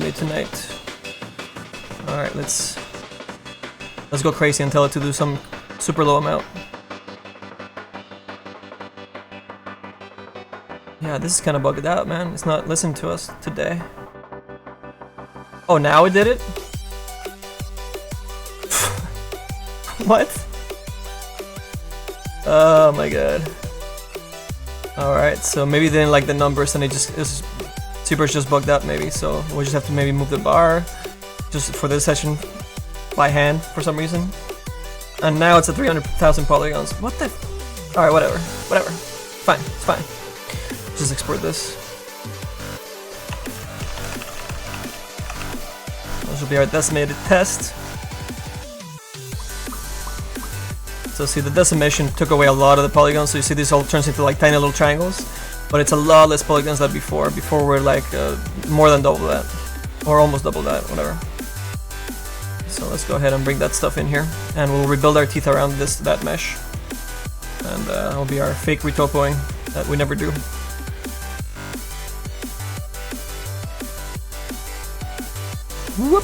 maybe tonight. Alright, let's go crazy and tell it to do some super low amount. Yeah, this is kind of bugged out, man. It's not listening to us today. Oh, now it did it? What? Oh my god. Alright, so maybe they didn't like the numbers and it just ZBrush just bugged out maybe, so we'll just have to maybe move the bar just for this session by hand for some reason. And now it's at 300,000 polygons. What the? Alright, whatever. Whatever. Fine, it's fine. Just export this. This will be our decimated test. So see, the decimation took away a lot of the polygons, so you see this all turns into like tiny little triangles. But it's a lot less polygons than before. Before we're like more than double that. Or almost double that, whatever. So let's go ahead and bring that stuff in here. And we'll rebuild our teeth around that mesh. And that'll be our fake retopoing that we never do. Whoop!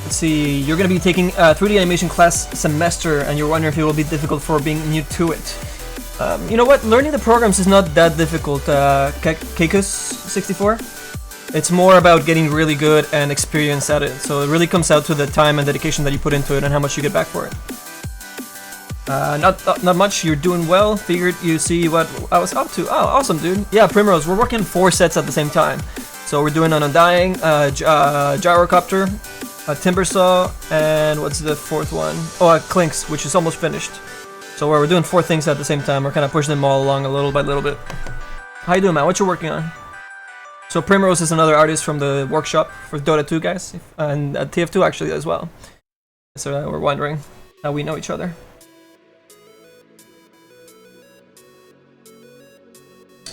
Let's see, you're going to be taking a 3D animation class semester and you're wondering if it will be difficult for being new to it. You know what, learning the programs is not that difficult, Kekus64. It's more about getting really good and experience at it, so it really comes out to the time and dedication that you put into it and how much you get back for it. Not much, you're doing well. Figured you see what I was up to. Oh, awesome, dude. Yeah, Primrose, we're working 4 sets at the same time. So we're doing an Undying, Gyrocopter, a Timbersaw, and what's the 4th one? Oh, a Clinks, which is almost finished. So we're doing 4 things at the same time. We're kind of pushing them all along a little by little bit. How you doing, man? What you working on? So Primrose is another artist from the workshop for Dota 2 guys, and TF2 actually as well. So we're wondering how we know each other.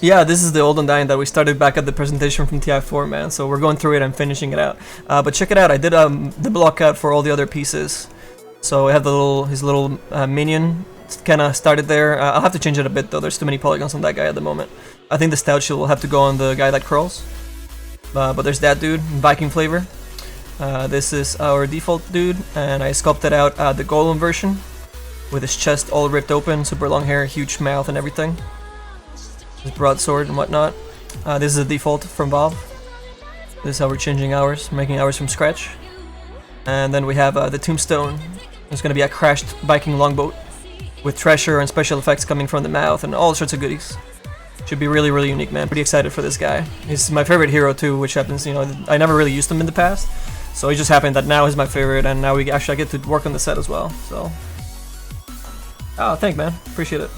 Yeah, this is the old Undying that we started back at the presentation from TI4, man. So we're going through it and finishing it out. But check it out, I did the block out for all the other pieces. So I have his little minion kind of started there. I'll have to change it a bit though, there's too many polygons on that guy at the moment. I think the stout shield will have to go on the guy that crawls. But there's that dude, Viking flavor. This is our default dude, and I sculpted out the golem version with his chest all ripped open, super long hair, huge mouth and everything. His broadsword and whatnot. This is a default from Valve. This is how we're changing ours, making ours from scratch. And then we have the tombstone. There's going to be a crashed Viking longboat with treasure and special effects coming from the mouth and all sorts of goodies. Should be really, really unique, man. Pretty excited for this guy. He's my favorite hero too, which happens, you know, I never really used him in the past. So it just happened that now he's my favorite, and now I get to work on the set as well. So, oh, thanks, man. Appreciate it.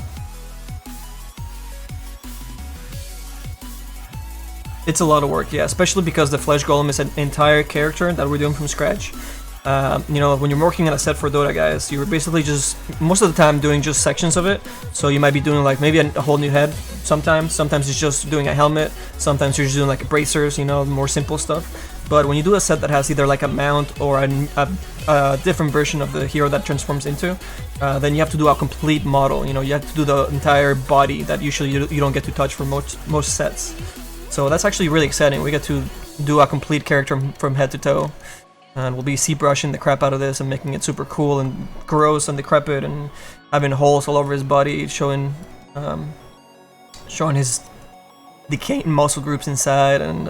It's a lot of work, yeah, especially because the Flesh Golem is an entire character that we're doing from scratch. You know, when you're working on a set for Dota, guys, you're basically just, most of the time, doing just sections of it. So you might be doing like maybe a whole new head sometimes. Sometimes it's just doing a helmet. Sometimes you're just doing like bracers, you know, more simple stuff. But when you do a set that has either like a mount or a different version of the hero that transforms into, then you have to do a complete model. You know, you have to do the entire body that usually you don't get to touch for most sets. So that's actually really exciting. We get to do a complete character from head to toe, and we'll be ZBrushing the crap out of this and making it super cool and gross and decrepit and having holes all over his body, showing his decaying muscle groups inside and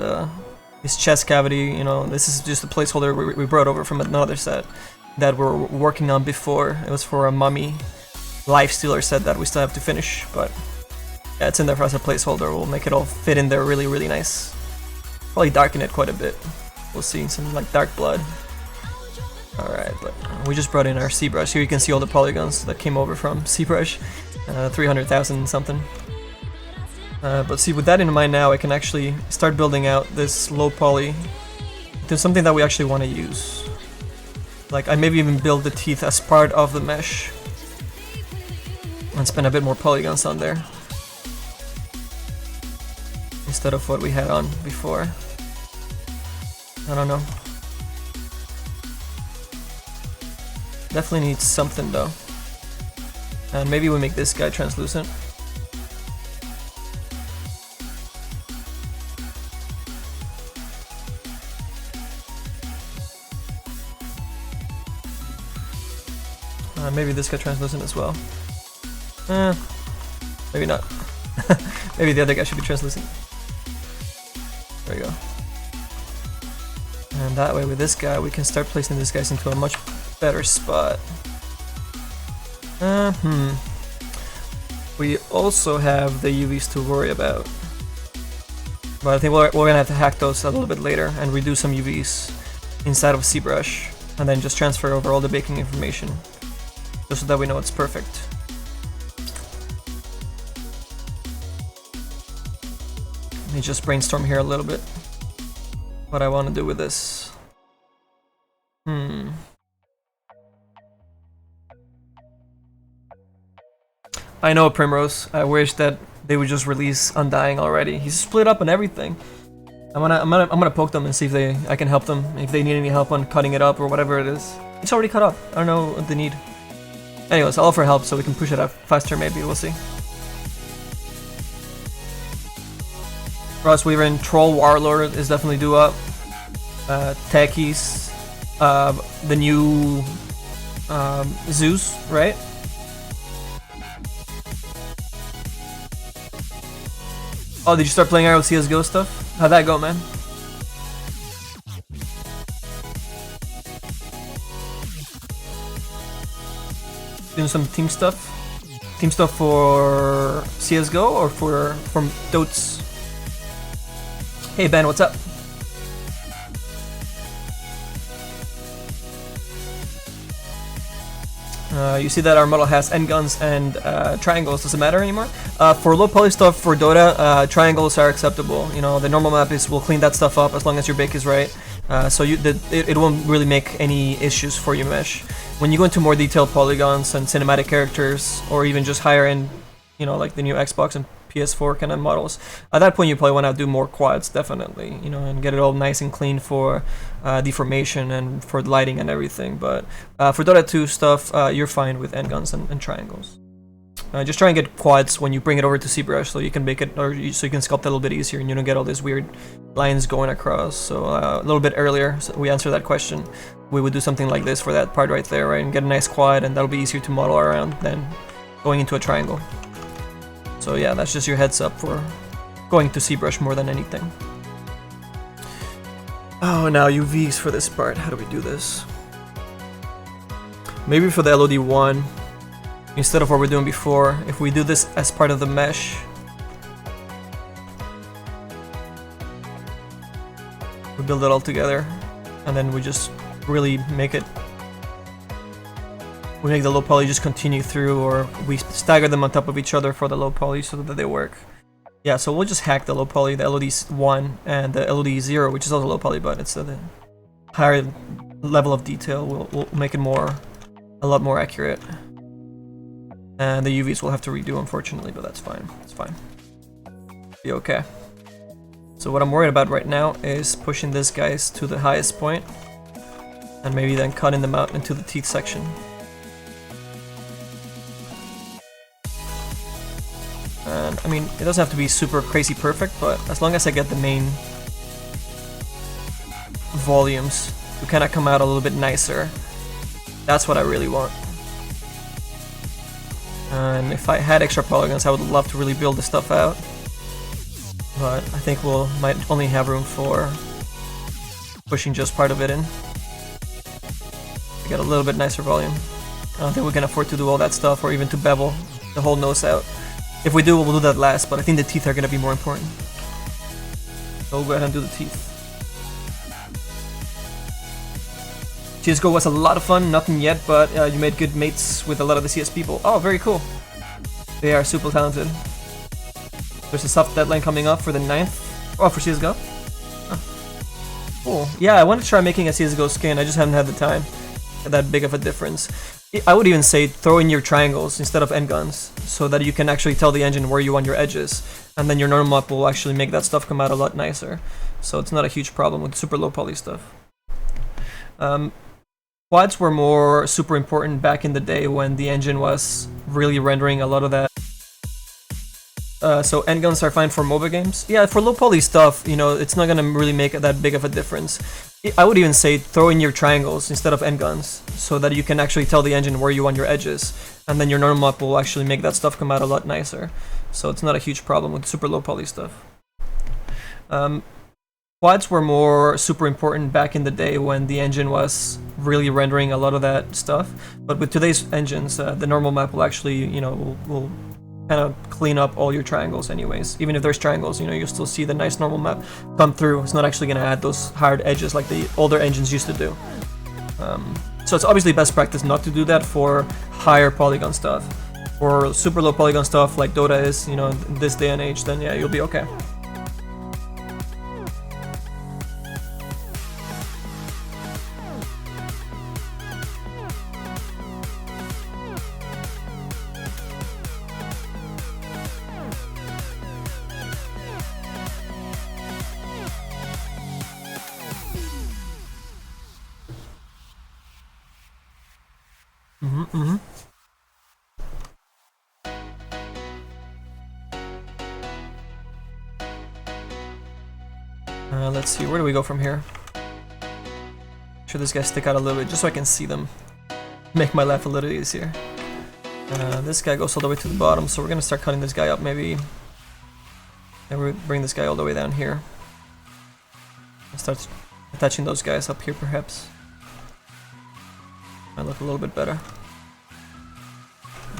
his chest cavity. You know, this is just a placeholder we brought over from another set that we're working on before. It was for a mummy lifestealer set that we still have to finish, but yeah, it's in there for as a placeholder. We'll make it all fit in there really, really nice. Probably darken it quite a bit. We'll see some like dark blood. Alright, but we just brought in our ZBrush. Here you can see all the polygons that came over from ZBrush. 300,000 something. But see, with that in mind now, I can actually start building out this low poly to something that we actually want to use. Like, I maybe even build the teeth as part of the mesh and spend a bit more polygons on there instead of what we had on before. I don't know. Definitely needs something though. And maybe we make this guy translucent. Maybe this got translucent as well. Maybe not. Maybe the other guy should be translucent. There we go. And that way with this guy, we can start placing these guys into a much better spot. We also have the UVs to worry about. But I think we're gonna have to hack those a little bit later and redo some UVs inside of ZBrush, and then just transfer over all the baking information, just so that we know it's perfect. Let me just brainstorm here a little bit what I want to do with this. I know, Primrose. I wish that they would just release Undying already. He's split up on everything. I'm gonna poke them and see if I can help them, if they need any help on cutting it up or whatever it is. It's already cut up. I don't know what they need. Anyways, I'll offer help so we can push it up faster. Maybe we'll see. Ross Weaver and Troll Warlord is definitely due up. Techies, the new Zeus, right? Oh, did you start playing Arrow CSGO stuff? How'd that go, man? Doing some team stuff? Team stuff for CSGO or from Dotes? Hey Ben, what's up? You see that our model has endguns and triangles. Does it matter anymore? For low poly stuff for Dota, triangles are acceptable. You know, the normal map will clean that stuff up as long as your bake is right. So it won't really make any issues for your mesh. When you go into more detailed polygons and cinematic characters, or even just higher end, you know, like the new Xbox and PS4 kind of models, at that point you probably want to do more quads, definitely, you know, and get it all nice and clean for deformation and for lighting and everything. But for Dota 2 stuff, you're fine with endguns and triangles. Just try and get quads when you bring it over to ZBrush, so you can make it, or so you can sculpt it a little bit easier, and you don't get all these weird lines going across. So a little bit earlier, so we answered that question. We would do something like this for that part right there, right, and get a nice quad, and that'll be easier to model around than going into a triangle. So yeah, that's just your heads up for going to ZBrush more than anything. Oh, now UVs for this part. How do we do this? Maybe for the LOD1, instead of what we're doing before, if we do this as part of the mesh, we build it all together, and then we just really make it. We make the low poly just continue through, or we stagger them on top of each other for the low poly so that they work. Yeah, so we'll just hack the low poly, the LOD1 and the LOD0, which is also low poly, but it's a higher level of detail. We'll make it a lot more accurate. And the UVs we'll have to redo, unfortunately, but that's fine. It's fine. Be okay. So what I'm worried about right now is pushing these guys to the highest point, and maybe then cutting them out into the teeth section. And I mean, it doesn't have to be super crazy perfect, but as long as I get the main volumes to kind of come out a little bit nicer, that's what I really want. And if I had extra polygons, I would love to really build this stuff out. But I think might only have room for pushing just part of it in to get a little bit nicer volume. I don't think we can afford to do all that stuff, or even to bevel the whole nose out. If we do, we'll do that last, but I think the teeth are going to be more important. So we'll go ahead and do the teeth. CSGO was a lot of fun, nothing yet, but you made good mates with a lot of the CS people. Oh, very cool. They are super talented. There's a soft deadline coming up for the 9th. Oh, for CSGO? Oh. Cool. Yeah, I want to try making a CSGO skin, I just haven't had the time. That big of a difference. I would even say throw in your triangles instead of endguns, so that you can actually tell the engine where you want your edges, and then your normal map will actually make that stuff come out a lot nicer. So it's not a huge problem with super low poly stuff. Quads were more super important back in the day when the engine was really rendering a lot of that. So endguns are fine for MOBA games. Yeah, for low poly stuff, you know, it's not gonna really make that big of a difference. I would even say throw in your triangles instead of end guns, so that you can actually tell the engine where you want your edges, and then your normal map will actually make that stuff come out a lot nicer. So it's not a huge problem with super low poly stuff. Quads were more super important back in the day when the engine was really rendering a lot of that stuff, but with today's engines, the normal map will actually, you know, will kind of clean up all your triangles anyways. Even if there's triangles, you know, you'll still see the nice normal map come through. It's not actually going to add those hard edges like the older engines used to do. So it's obviously best practice not to do that for higher polygon stuff. For super low polygon stuff like Dota is, you know, in this day and age, then yeah, you'll be okay. Let's see, where do we go from here? Make sure this guy stick out a little bit, just so I can see them. Make my life a little easier. This guy goes all the way to the bottom, so we're gonna start cutting this guy up, maybe. And we bring this guy all the way down here. And start attaching those guys up here, perhaps. Might look a little bit better.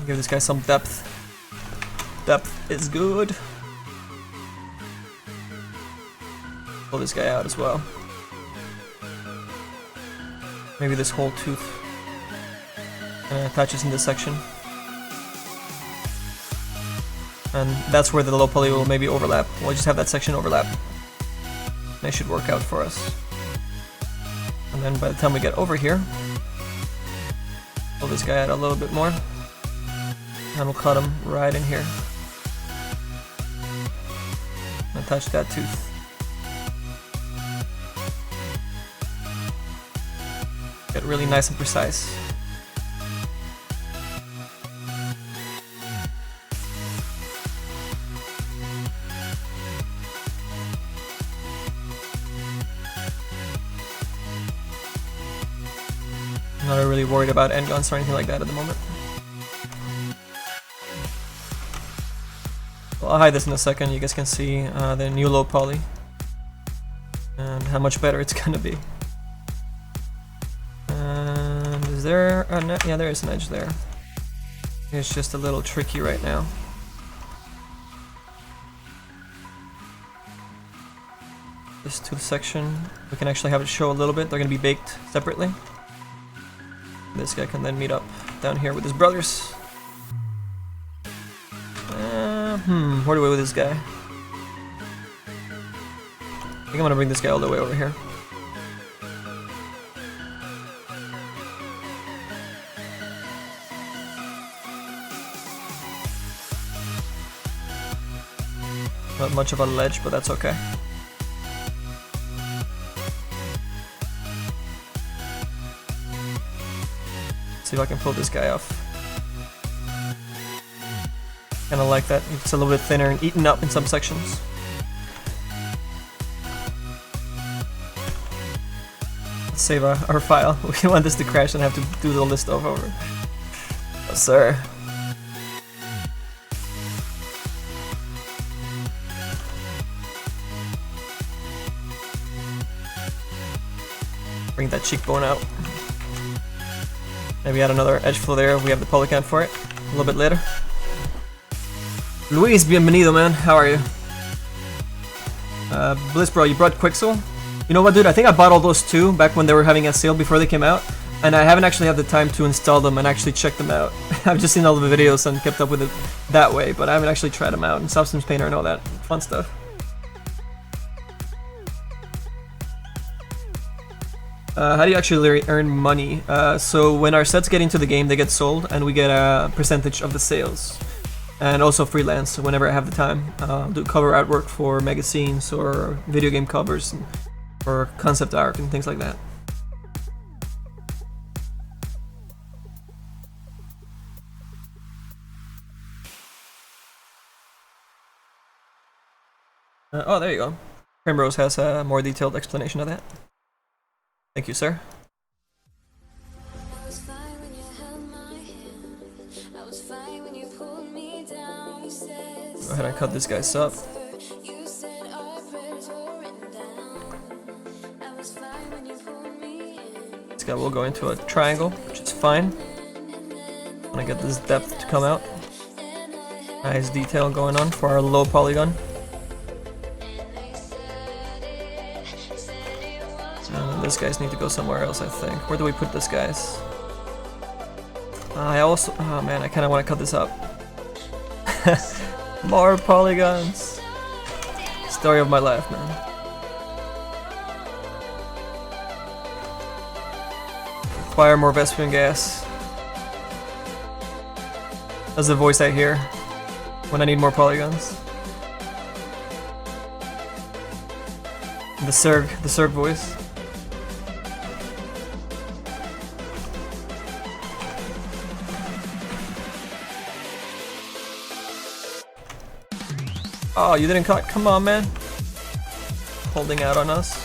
Give this guy some depth. Depth is good. Pull this guy out as well. Maybe this whole tooth attaches in this section. And that's where the low poly will maybe overlap. We'll just have that section overlap. That should work out for us. And then by the time we get over here, pull this guy out a little bit more. And we'll cut him right in here. Attach that tooth. Get really nice and precise. I'm not really worried about end guns or anything like that at the moment. Well, I'll hide this in a second. You guys can see the new low poly and how much better it's gonna be. Is there an edge? Yeah, there is an edge there. It's just a little tricky right now. This tooth section, we can actually have it show a little bit. They're gonna be baked separately. This guy can then meet up down here with his brothers. Where do we go with this guy? I think I'm gonna bring this guy all the way over here. Not much of a ledge, but that's okay. See if I can pull this guy off. Kinda like that. It's a little bit thinner and eaten up in some sections. Let's save our file. We don't want this to crash and have to do all this stuff over. Oh, sir. Bring that cheekbone out. Maybe add another edge flow there if we have the polycount for it a little bit later. Luis, bienvenido, man. How are you? Bliss, bro, you brought Quixel? You know what, dude? I think I bought all those too back when they were having a sale before they came out, and I haven't actually had the time to install them and actually check them out. I've just seen all the videos and kept up with it that way, but I haven't actually tried them out. And Substance Painter and all that fun stuff. How do you actually earn money? So when our sets get into the game, they get sold, and we get a percentage of the sales. And also freelance, so whenever I have the time. Do cover artwork for magazines or video game covers, or concept art and things like that. Oh, there you go. Primrose has a more detailed explanation of that. Thank you, sir. Go ahead and cut this guys up. This guy will go into a triangle, which is fine. I'm gonna get this depth to come out. Nice detail going on for our low polygon. And these guys need to go somewhere else, I think. Where do we put this guys? Oh man, I kind of want to cut this up. More polygons. Story of my life, man. Require more Vespian gas. That's the voice I hear when I need more polygons. The Zerg voice. Oh, you didn't cut? Come on, man. Holding out on us.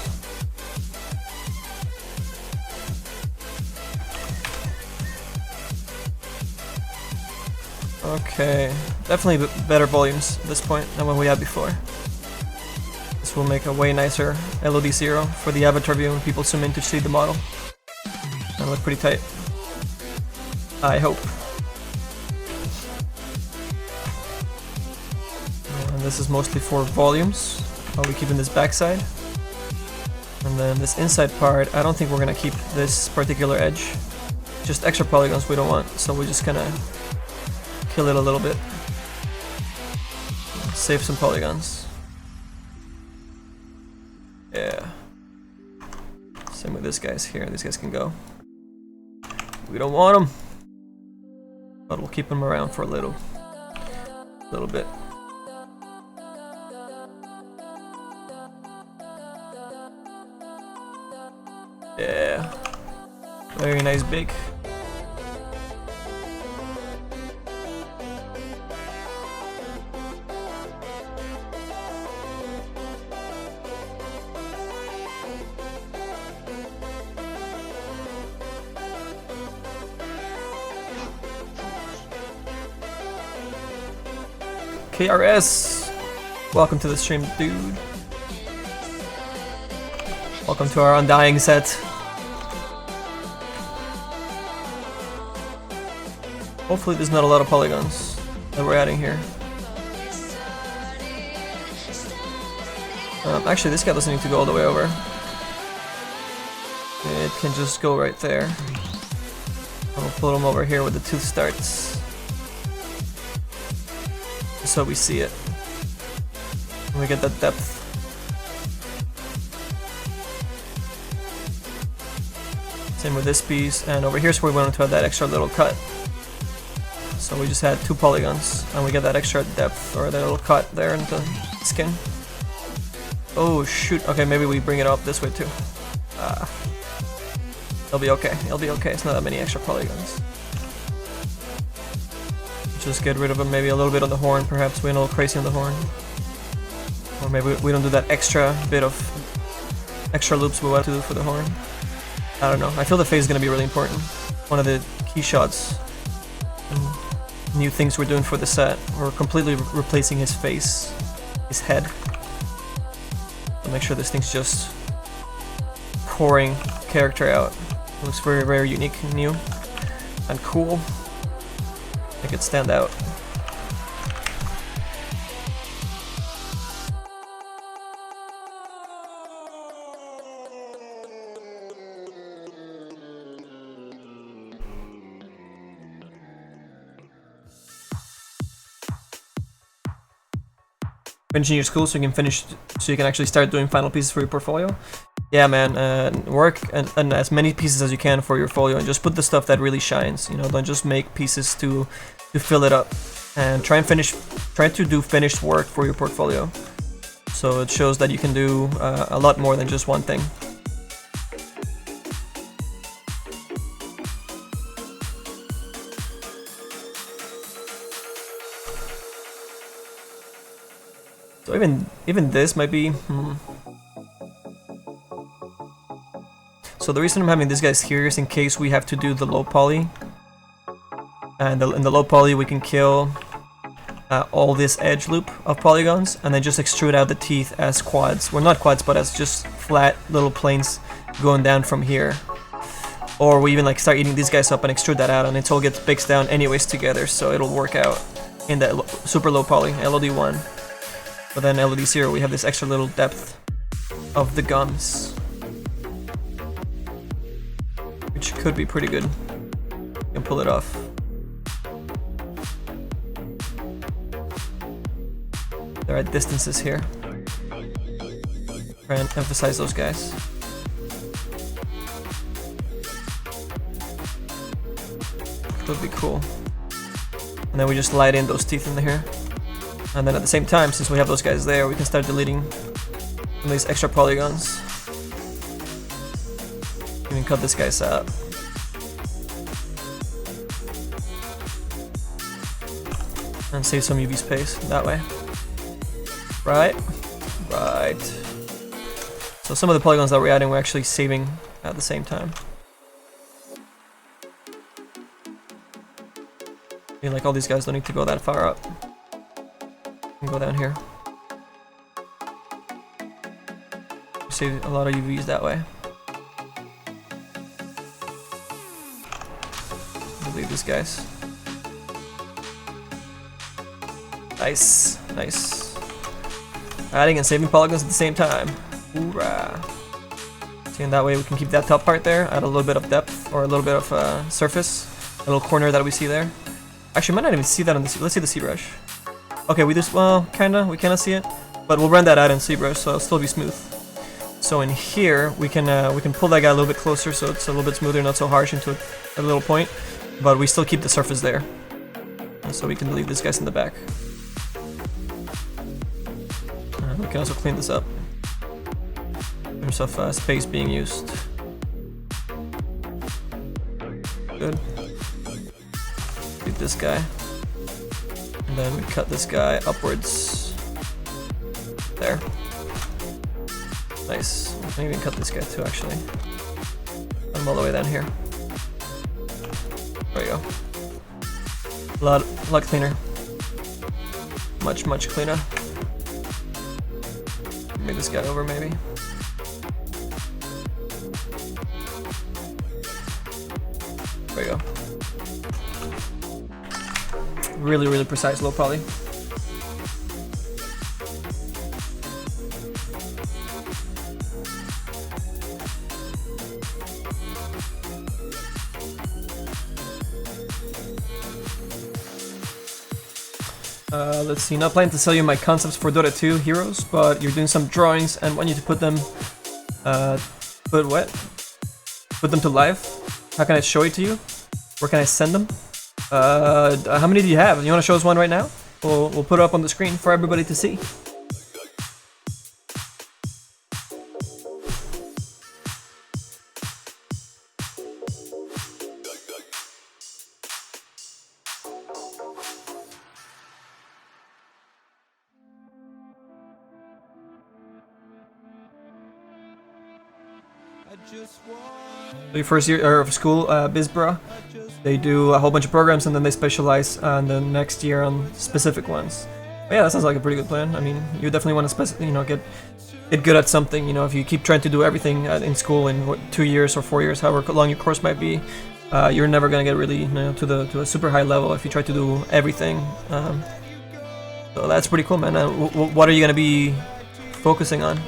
Okay, definitely better volumes at this point than what we had before. This will make a way nicer LOD 0 for the avatar view when people zoom in to see the model. That'll look pretty tight. I hope. And this is mostly for volumes. I'll be keeping this backside. And then this inside part, I don't think we're gonna keep this particular edge. Just extra polygons we don't want, so we're just gonna kill it a little bit. Save some polygons. Yeah. Same with this guys here. These guys can go. We don't want them, but we'll keep them around for a little bit. Yeah. Very nice bake. KRS! Welcome to the stream, dude. Welcome to our Undying set. Hopefully there's not a lot of polygons that we're adding here. Actually, this guy doesn't need to go all the way over. It can just go right there. I'll put him over here with the tooth starts. So we see it. And we get that depth. Same with this piece, and over here's where we wanted to have that extra little cut. So we just had 2 polygons, and we get that extra depth, or that little cut there in the skin. Oh shoot, okay, maybe we bring it up this way too. It'll be okay, it's not that many extra polygons. Just get rid of them, maybe a little bit on the horn, perhaps. We went a little crazy on the horn. Or maybe we don't do that extra bit of extra loops we want to do for the horn. I don't know. I feel the face is going to be really important. One of the key shots. And new things we're doing for the set. We're completely replacing his face, his head. So make sure this thing's just pouring character out. It looks very, very unique and new and cool. Make it stand out. Finishing your school so you can actually start doing final pieces for your portfolio. Yeah, man, work and as many pieces as you can for your folio, and just put the stuff that really shines. You know, don't just make pieces to fill it up, and try to do finished work for your portfolio, so it shows that you can do a lot more than just one thing. So even this might be. So the reason I'm having these guys here is in case we have to do the low poly. And in the low poly we can kill all this edge loop of polygons and then just extrude out the teeth as quads. Well, not quads, but as just flat little planes going down from here. Or we even like start eating these guys up and extrude that out, and it all gets baked down anyways together, so it'll work out in that super low poly, LOD1. But then LOD0, we have this extra little depth of the gums, which could be pretty good. You can pull it off. There are distances here. Try and emphasize those guys. Would be cool. And then we just light in those teeth in here. And then at the same time, since we have those guys there, we can start deleting some of these extra polygons. Even cut this guy's out. And save some UV space that way. Right? Right. So some of the polygons that we're adding, we're actually saving at the same time. Like all these guys don't need to go that far up. And go down here. Save a lot of UVs that way. Delete these guys. Nice, nice. Adding and saving polygons at the same time. Hoorah! See, and that way we can keep that top part there, add a little bit of depth or a little bit of surface, a little corner that we see there. Actually, might not even see that on the let's see the ZBrush. Okay, we just, well, we kinda see it, but we'll run that out in ZBrush, so it'll still be smooth. So in here, we can pull that guy a little bit closer, so it's a little bit smoother, not so harsh into a little point, but we still keep the surface there. And so we can leave these guys in the back. We can also clean this up in terms of space being used. Good. This guy, and then we cut this guy upwards there. Nice. Maybe we can cut this guy too, actually. Put him all the way down here. There we go. A lot cleaner. Much cleaner. Move this guy over, maybe. There we go. Really precise low poly. Let's see, not planning to sell you my concepts for Dota 2 heroes, but you're doing some drawings and want you to put them, put them to life. How can I show it to you? Where can I send them? How many do you have? You want to show us one right now? We'll put it up on the screen for everybody to see. The first year of school, BizBra, they do a whole bunch of programs and then they specialize on the next year on specific ones. But yeah, that sounds like a pretty good plan. I mean, you definitely want to get good at something. You know, if you keep trying to do everything in school in what, 2 years or 4 years, however long your course might be, you're never gonna get really to a super high level if you try to do everything. So that's pretty cool, man. What are you gonna be focusing on?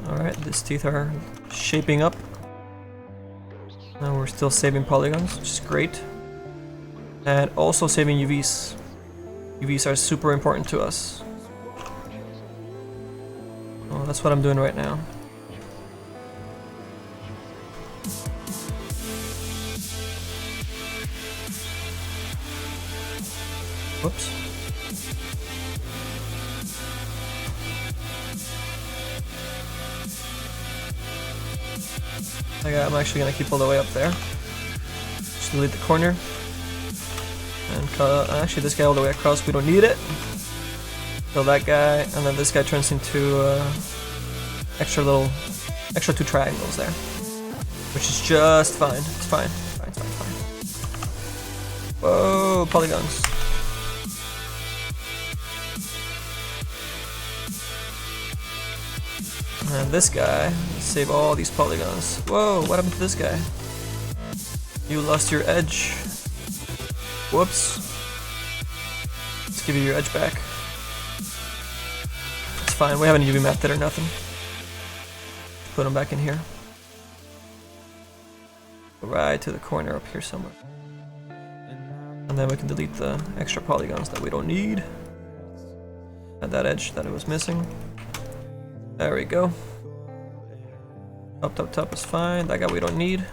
Alright, these teeth are shaping up. And we're still saving polygons, which is great. And also saving UVs. UVs are super important to us. Oh, that's what I'm doing right now. Whoops. I'm actually gonna keep all the way up there. Just delete the corner. And cut, actually this guy all the way across, we don't need it. Kill that guy, and then this guy turns into extra 2 triangles there. Which is just fine. It's fine. Whoa, polygons. And this guy, save all these polygons. Whoa, what happened to this guy? You lost your edge. Whoops. Let's give you your edge back. It's fine, we haven't UV mapped it or nothing. Put them back in here. Go right to the corner up here somewhere. And then we can delete the extra polygons that we don't need. Add that edge that it was missing. There we go. Top is fine. That guy we don't need.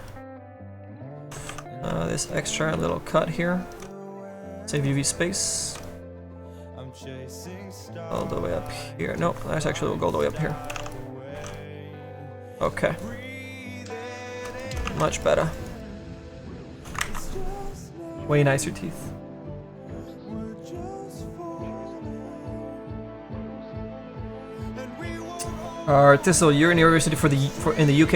This extra little cut here. Save UV space. All the way up here. No, that's actually will go all the way up here. Okay. Much better. Way nicer teeth. Tissel, you're in university in the UK,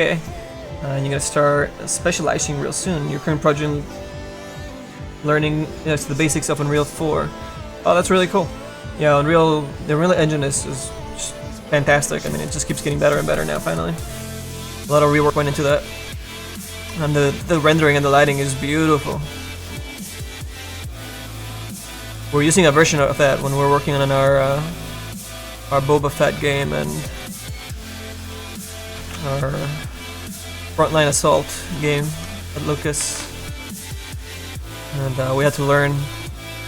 and you're gonna start specializing real soon. Your current project learning the basics of Unreal 4. Oh, that's really cool. Yeah, the Unreal engine is just fantastic. I mean, it just keeps getting better and better now. Finally, a lot of rework went into that, and the rendering and the lighting is beautiful. We're using a version of that when we're working on our Boba Fett game and our Frontline Assault game at Lucas, and we had to learn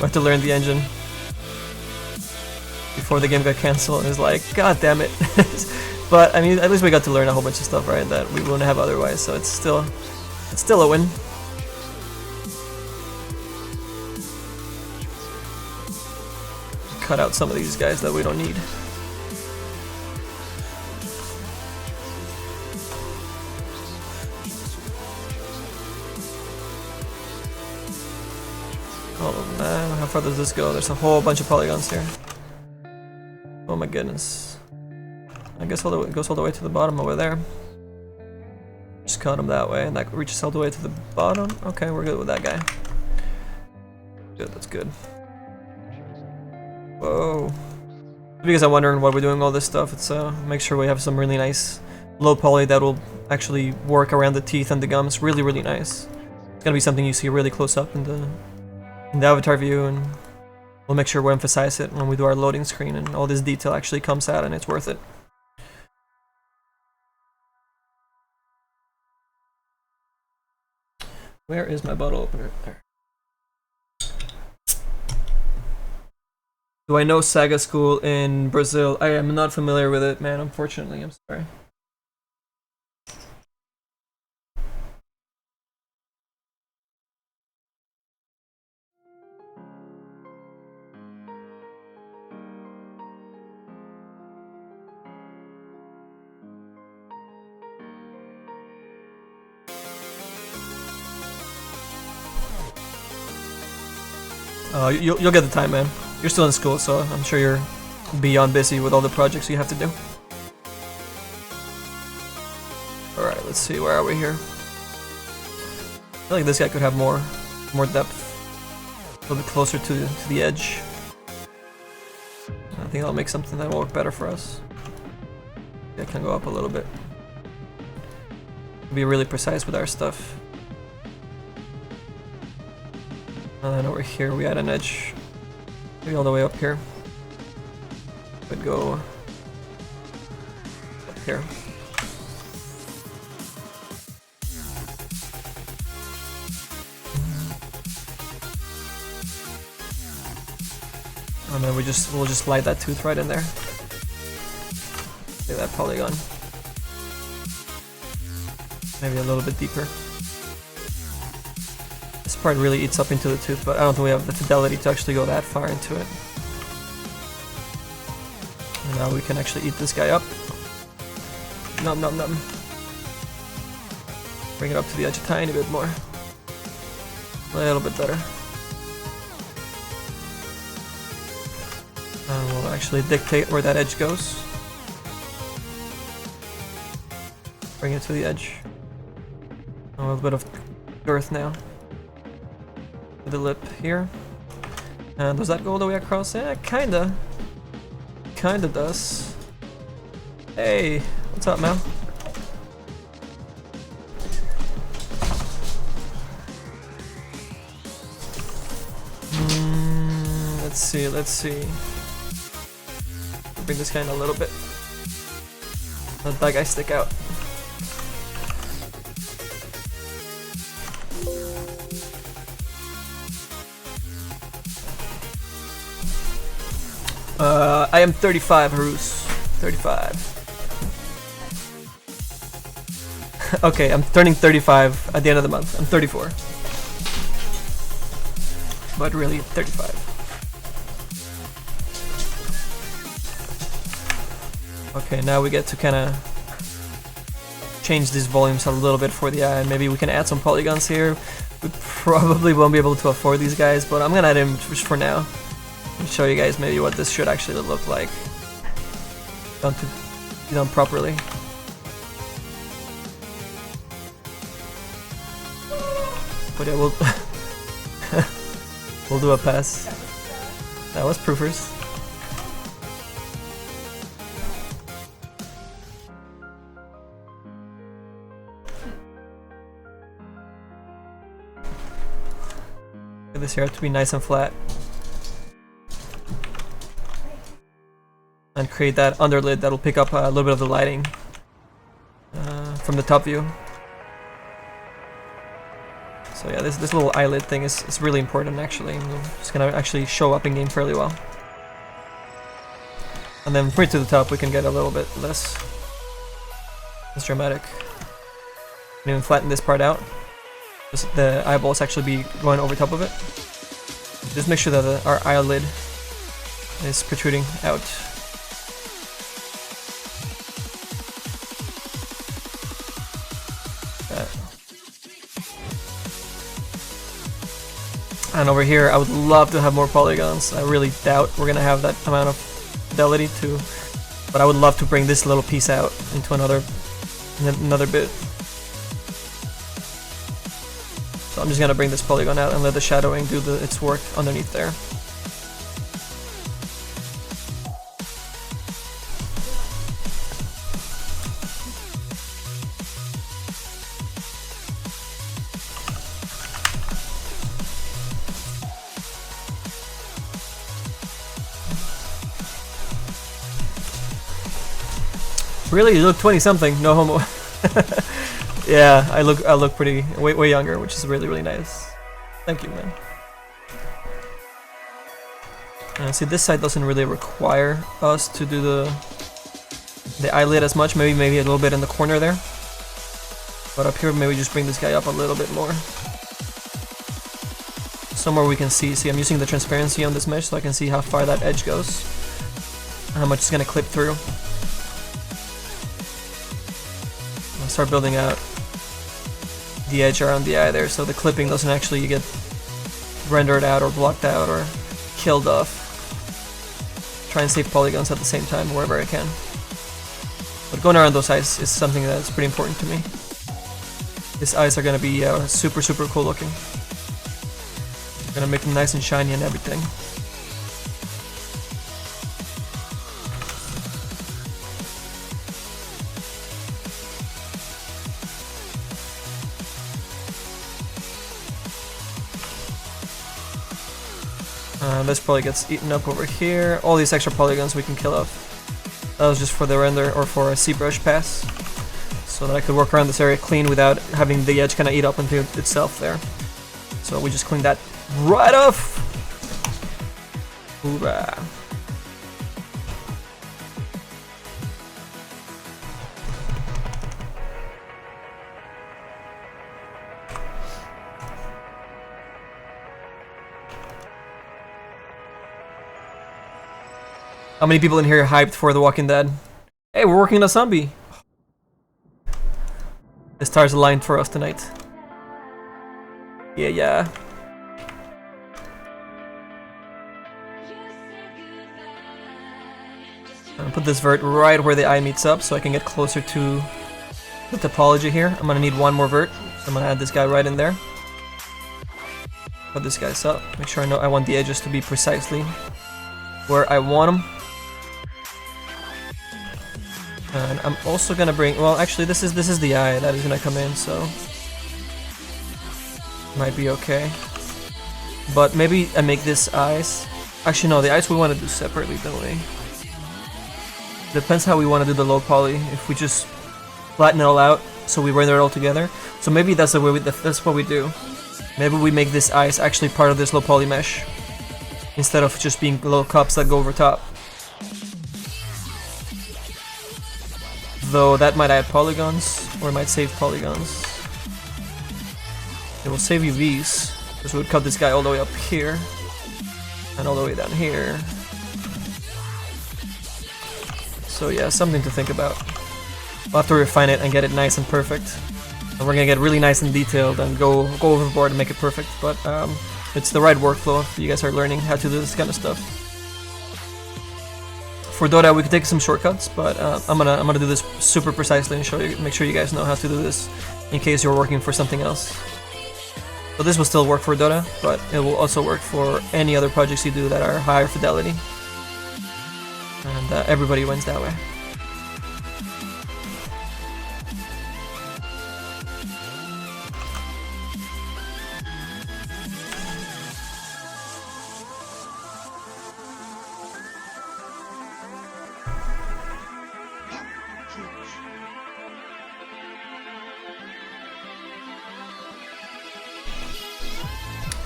the engine before the game got cancelled. It was like, god damn it. But I mean, at least we got to learn a whole bunch of stuff, right, that we wouldn't have otherwise, so it's still a win. Cut out some of these guys that we don't need. Oh man, how far does this go? There's a whole bunch of polygons here. Oh my goodness. I guess it goes all the way to the bottom over there. Just cut them that way, and that reaches all the way to the bottom. Okay, we're good with that guy. Good, that's good. Whoa. Because I'm wondering why we're doing all this stuff, it's make sure we have some really nice low poly that will actually work around the teeth and the gums. Really, really nice. It's gonna be something you see really close up in the avatar view, and we'll make sure we emphasize it when we do our loading screen and all this detail actually comes out and it's worth it. Where is my bottle opener? There. Do I know Saga School in Brazil? I am not familiar with it, man, unfortunately. I'm sorry. You'll get the time, man. You're still in school, so I'm sure you're beyond busy with all the projects you have to do. Alright, let's see, where are we here? I feel like this guy could have more depth. A little bit closer to the edge. I think that'll make something that will work better for us. Yeah, I can go up a little bit. Be really precise with our stuff. And then over here we add an edge. Maybe all the way up here. Could go up here. And then we'll just slide that tooth right in there. Get that polygon. Maybe a little bit deeper. This part really eats up into the tooth, but I don't think we have the fidelity to actually go that far into it. And now we can actually eat this guy up. Nom nom nom. Bring it up to the edge a tiny bit more. A little bit better. actually dictate where that edge goes. Bring it to the edge. A little bit of girth now. The lip here. And does that go all the way across? Yeah, kinda. Kinda does. Hey, what's up, Mel? Let's see. Bring this guy in a little bit. Let that guy stick out. I am 35, Harus. 35. Okay, I'm turning 35 at the end of the month. I'm 34. But really, 35. Okay, now we get to kind of change these volumes a little bit for the eye. Maybe we can add some polygons here. We probably won't be able to afford these guys, but I'm gonna add them just for now. And show you guys maybe what this should actually look like. Done properly. But yeah, we'll do a pass. That was proofers. Get this here to be nice and flat. And create that underlid that'll pick up a little bit of the lighting from the top view. So yeah, this little eyelid thing is really important actually. It's gonna actually show up in game fairly well. And then right to the top we can get a little bit less dramatic. And even flatten this part out. Just the eyeballs actually be going over top of it. Just make sure that our eyelid is protruding out. And over here, I would love to have more polygons. I really doubt we're gonna have that amount of fidelity to, but I would love to bring this little piece out into another bit. So I'm just gonna bring this polygon out and let the shadowing do its work underneath there. Really, you look 20 something, no homo. Yeah, I look pretty way younger, which is really nice. Thank you, man. See, this side doesn't really require us to do the eyelid as much. Maybe a little bit in the corner there. But up here, maybe just bring this guy up a little bit more. Somewhere we can see. See, I'm using the transparency on this mesh so I can see how far that edge goes, and how much it's gonna clip through. I'll start building out the edge around the eye there, so the clipping doesn't actually get rendered out or blocked out or killed off. Try and save polygons at the same time wherever I can. But going around those eyes is something that's pretty important to me. These eyes are gonna be super cool looking. I'm gonna make them nice and shiny and everything. This probably gets eaten up over here. All these extra polygons we can kill off. That was just for the render or for a ZBrush pass, so that I could work around this area clean without having the edge kind of eat up into itself there. So we just cleaned that right off. Hoorah. How many people in here are hyped for The Walking Dead? Hey, we're working on a zombie! The stars aligned for us tonight. Yeah. Put this vert right where the eye meets up so I can get closer to the topology here. I'm gonna need one more vert. So I'm gonna add this guy right in there. Put this guy's up. Make sure I want the edges to be precisely where I want them. And I'm also gonna bring, well actually this is the eye that is gonna come in, so might be okay. But maybe I make this eyes. Actually no, the eyes we want to do separately, don't we? Depends how we want to do the low poly. If we just flatten it all out so we render it all together. So maybe that's the way that's what we do. Maybe we make this eyes actually part of this low poly mesh instead of just being little cups that go over top. Though that might add polygons, or it might save polygons. It will save UVs, because we would cut this guy all the way up here, and all the way down here. So yeah, something to think about. We'll have to refine it and get it nice and perfect. And we're gonna get really nice and detailed and go overboard and make it perfect, but it's the right workflow if you guys are learning how to do this kind of stuff. For Dota, we could take some shortcuts, but I'm gonna do this super precisely and show you, make sure you guys know how to do this in case you're working for something else. So this will still work for Dota, but it will also work for any other projects you do that are higher fidelity, and everybody wins that way.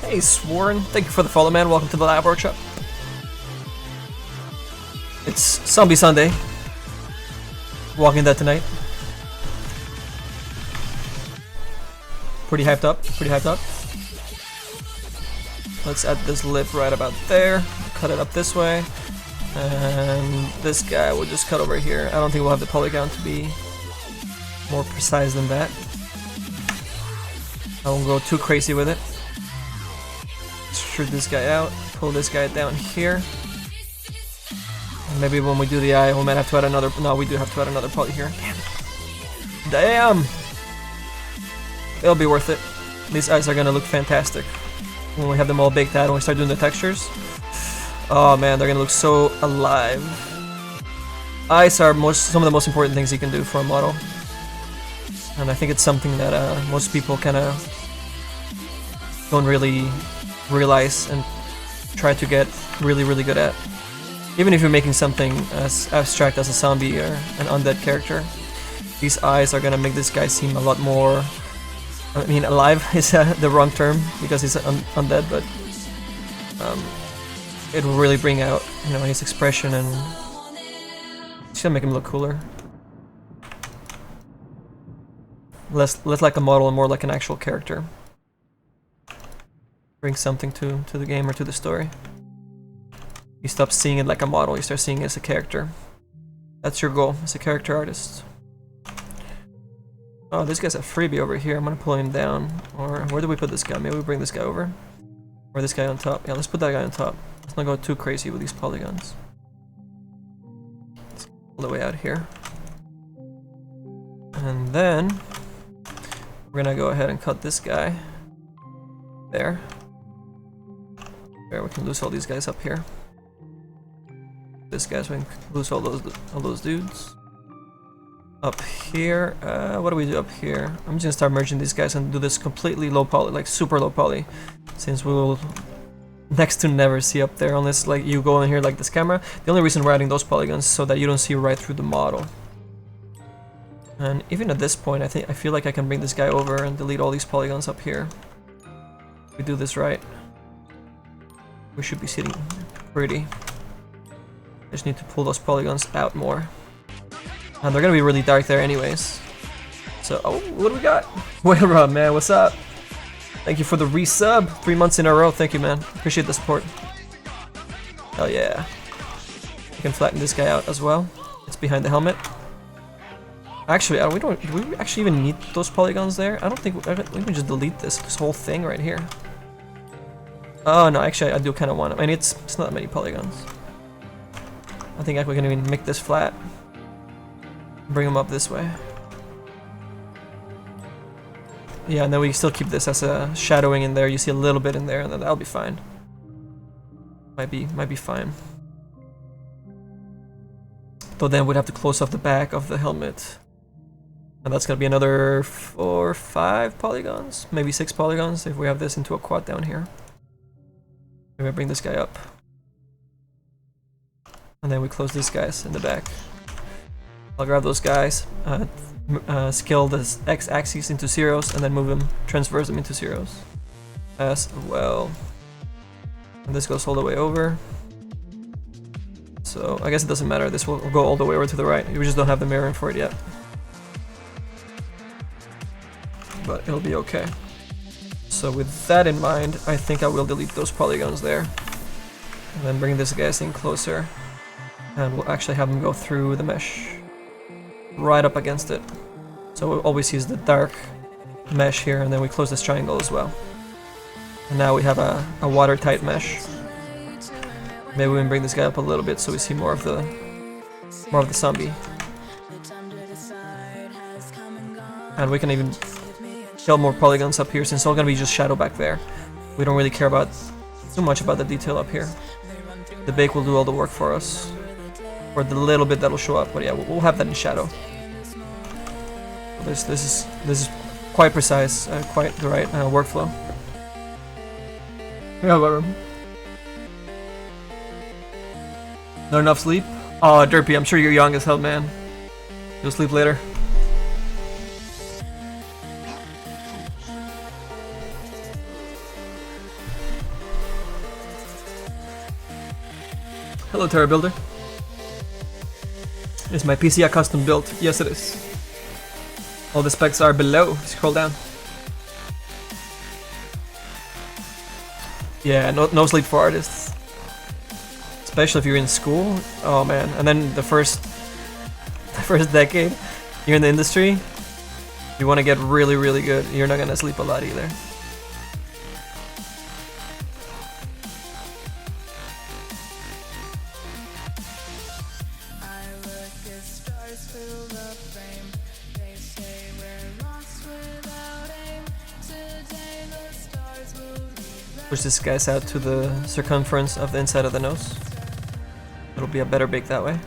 Hey Sworn, thank you for the follow, man. Welcome to the LiveWorkshop. It's Zombie Sunday. Walking that tonight. Pretty hyped up, pretty hyped up. Let's add this lip right about there. Cut it up this way. And this guy we'll just cut over here. I don't think we'll have the polygon to be more precise than that. I won't go too crazy with it. Shoot this guy out, pull this guy down here. And maybe when we do the eye, we might have to add another. No, we do have to add another poly here. Damn! It'll be worth it. These eyes are gonna look fantastic when we have them all baked out and we start doing the textures. Oh man, they're gonna look so alive. Eyes are some of the most important things you can do for a model, and I think it's something that most people kind of don't really realize and try to get really good at. Even if you're making something as abstract as a zombie or an undead character, these eyes are gonna make this guy seem a lot more, I mean alive is the wrong term because he's undead, but it will really bring out, you know, his expression, and it's gonna make him look cooler. Less like a model and more like an actual character. Bring something to the game or to the story. You stop seeing it like a model, you start seeing it as a character. That's your goal as a character artist. Oh, this guy's a freebie over here. I'm gonna pull him down. Or where do we put this guy? Maybe we bring this guy over? Or this guy on top? Yeah, let's put that guy on top. Let's not go too crazy with these polygons. Let's go all the way out here. And then we're gonna go ahead and cut this guy. There. There, we can loose all these guys up here. This guy, so we can loose all those dudes. Up here, what do we do up here? I'm just gonna start merging these guys and do this completely low poly, like super low poly, since we will next to never see up there unless like you go in here like this camera. The only reason we're adding those polygons is so that you don't see right through the model. And even at this point, I feel like I can bring this guy over and delete all these polygons up here. If we do this right, we should be sitting pretty. Just need to pull those polygons out more. And they're gonna be really dark there anyways. So, oh, what do we got? Whale Rob, man, what's up? Thank you for the resub. 3 months in a row, thank you, man. Appreciate the support. Hell yeah. You can flatten this guy out as well. It's behind the helmet. Actually, do we actually even need those polygons there? I don't think, we can just delete this whole thing right here. Oh no, actually I do kind of want them. I mean, it's not that many polygons. I think we can even make this flat. Bring him up this way. Yeah, and then we still keep this as a shadowing in there. You see a little bit in there, and then that'll be fine. Might be fine. Though then we'd have to close off the back of the helmet. And that's gonna be another 4 or 5 polygons, maybe 6 polygons if we have this into a quad down here. Maybe I bring this guy up. And then we close these guys in the back. I'll grab those guys, scale the x-axis into zeros, and then move them, transverse them into zeros as well. And this goes all the way over. So I guess it doesn't matter, this will go all the way over to the right. We just don't have the mirror for it yet. But it'll be okay. So with that in mind, I think I will delete those polygons there. And then bring this guy's in closer. And we'll actually have them go through the mesh. Right up against it. So we'll always use the dark mesh here, and then we close this triangle as well. And now we have a watertight mesh. Maybe we can bring this guy up a little bit so we see more of the zombie. And we can even kill more polygons up here, since it's all gonna be just shadow back there. We don't really care about too much about the detail up here. The bake will do all the work for us. Or the little bit that'll show up, but yeah, we'll have that in shadow. This is quite precise, quite the right workflow. Yeah, but not enough sleep? Oh, Derpy, I'm sure you're young as hell, man. You'll sleep later. Hello, Terra Builder. Is my PC a custom built? Yes, it is. All the specs are below. Scroll down. Yeah, no sleep for artists. Especially if you're in school. Oh man. And then the first decade, you're in the industry. You want to get really, really good. You're not gonna sleep a lot either. Push this guys out to the circumference of the inside of the nose. It'll be a better bake that way.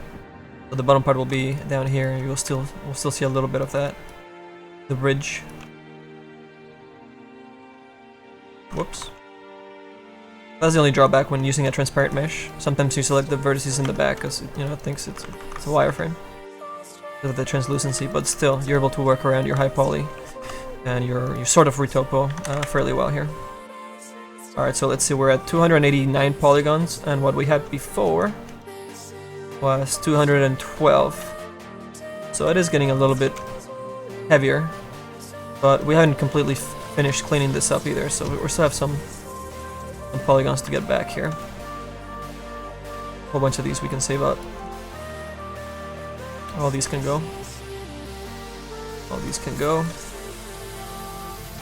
So the bottom part will be down here, and we'll still see a little bit of that. The bridge. Whoops. That's the only drawback when using a transparent mesh. Sometimes you select the vertices in the back because it thinks it's a wireframe because of the translucency, but still you're able to work around your high poly and your sort of retopo fairly well here. Alright, so let's see, we're at 289 polygons, and what we had before was 212. So it is getting a little bit heavier, but we haven't completely finished cleaning this up either, so we still have some polygons to get back here. A whole bunch of these we can save up. All these can go. All these can go.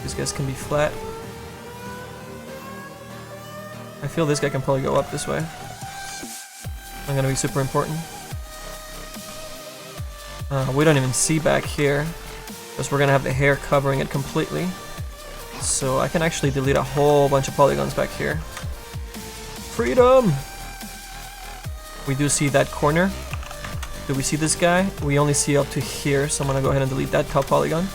These guys can be flat. I feel this guy can probably go up this way. I'm gonna be super important. We don't even see back here because we're gonna have the hair covering it completely. So I can actually delete a whole bunch of polygons back here. Freedom! We do see that corner. Do we see this guy? We only see up to here, so I'm gonna go ahead and delete that top polygon.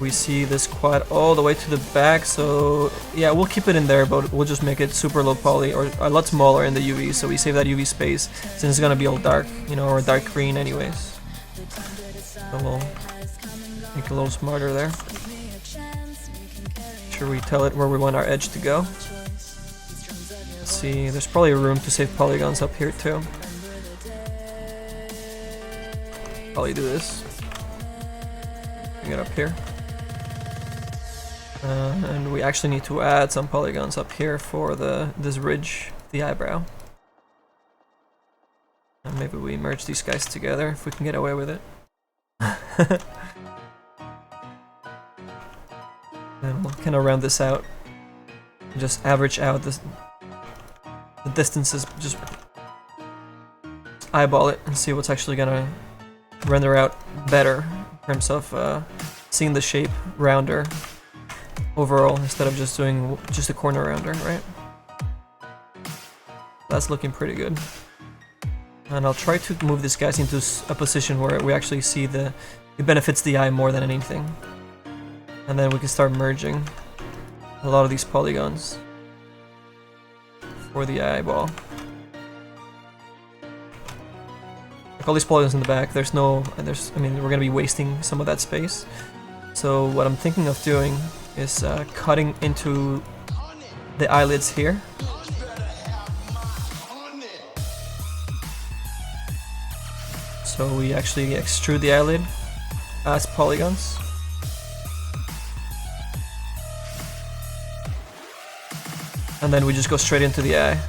We see this quad all the way to the back, so yeah, we'll keep it in there, but we'll just make it super low poly, or a lot smaller in the UV, so we save that UV space, since it's gonna be all dark, or dark green anyways. So we'll make it a little smarter there. Make sure we tell it where we want our edge to go. Let's see, there's probably room to save polygons up here too. Probably do this. Bring it up here. And we actually need to add some polygons up here for this ridge, the eyebrow. And maybe we merge these guys together if we can get away with it. And we'll kind of round this out. And just average out the distances just eyeball it and see what's actually gonna render out better in terms of seeing the shape rounder overall instead of just doing just a corner rounder, right? That's looking pretty good. And I'll try to move these guys into a position where we actually see it benefits the eye more than anything. And then we can start merging a lot of these polygons for the eyeball. Like all these polygons in the back, I mean, we're gonna be wasting some of that space. So what I'm thinking of doing is cutting into the eyelids here. So we actually extrude the eyelid as polygons. And then we just go straight into the eye.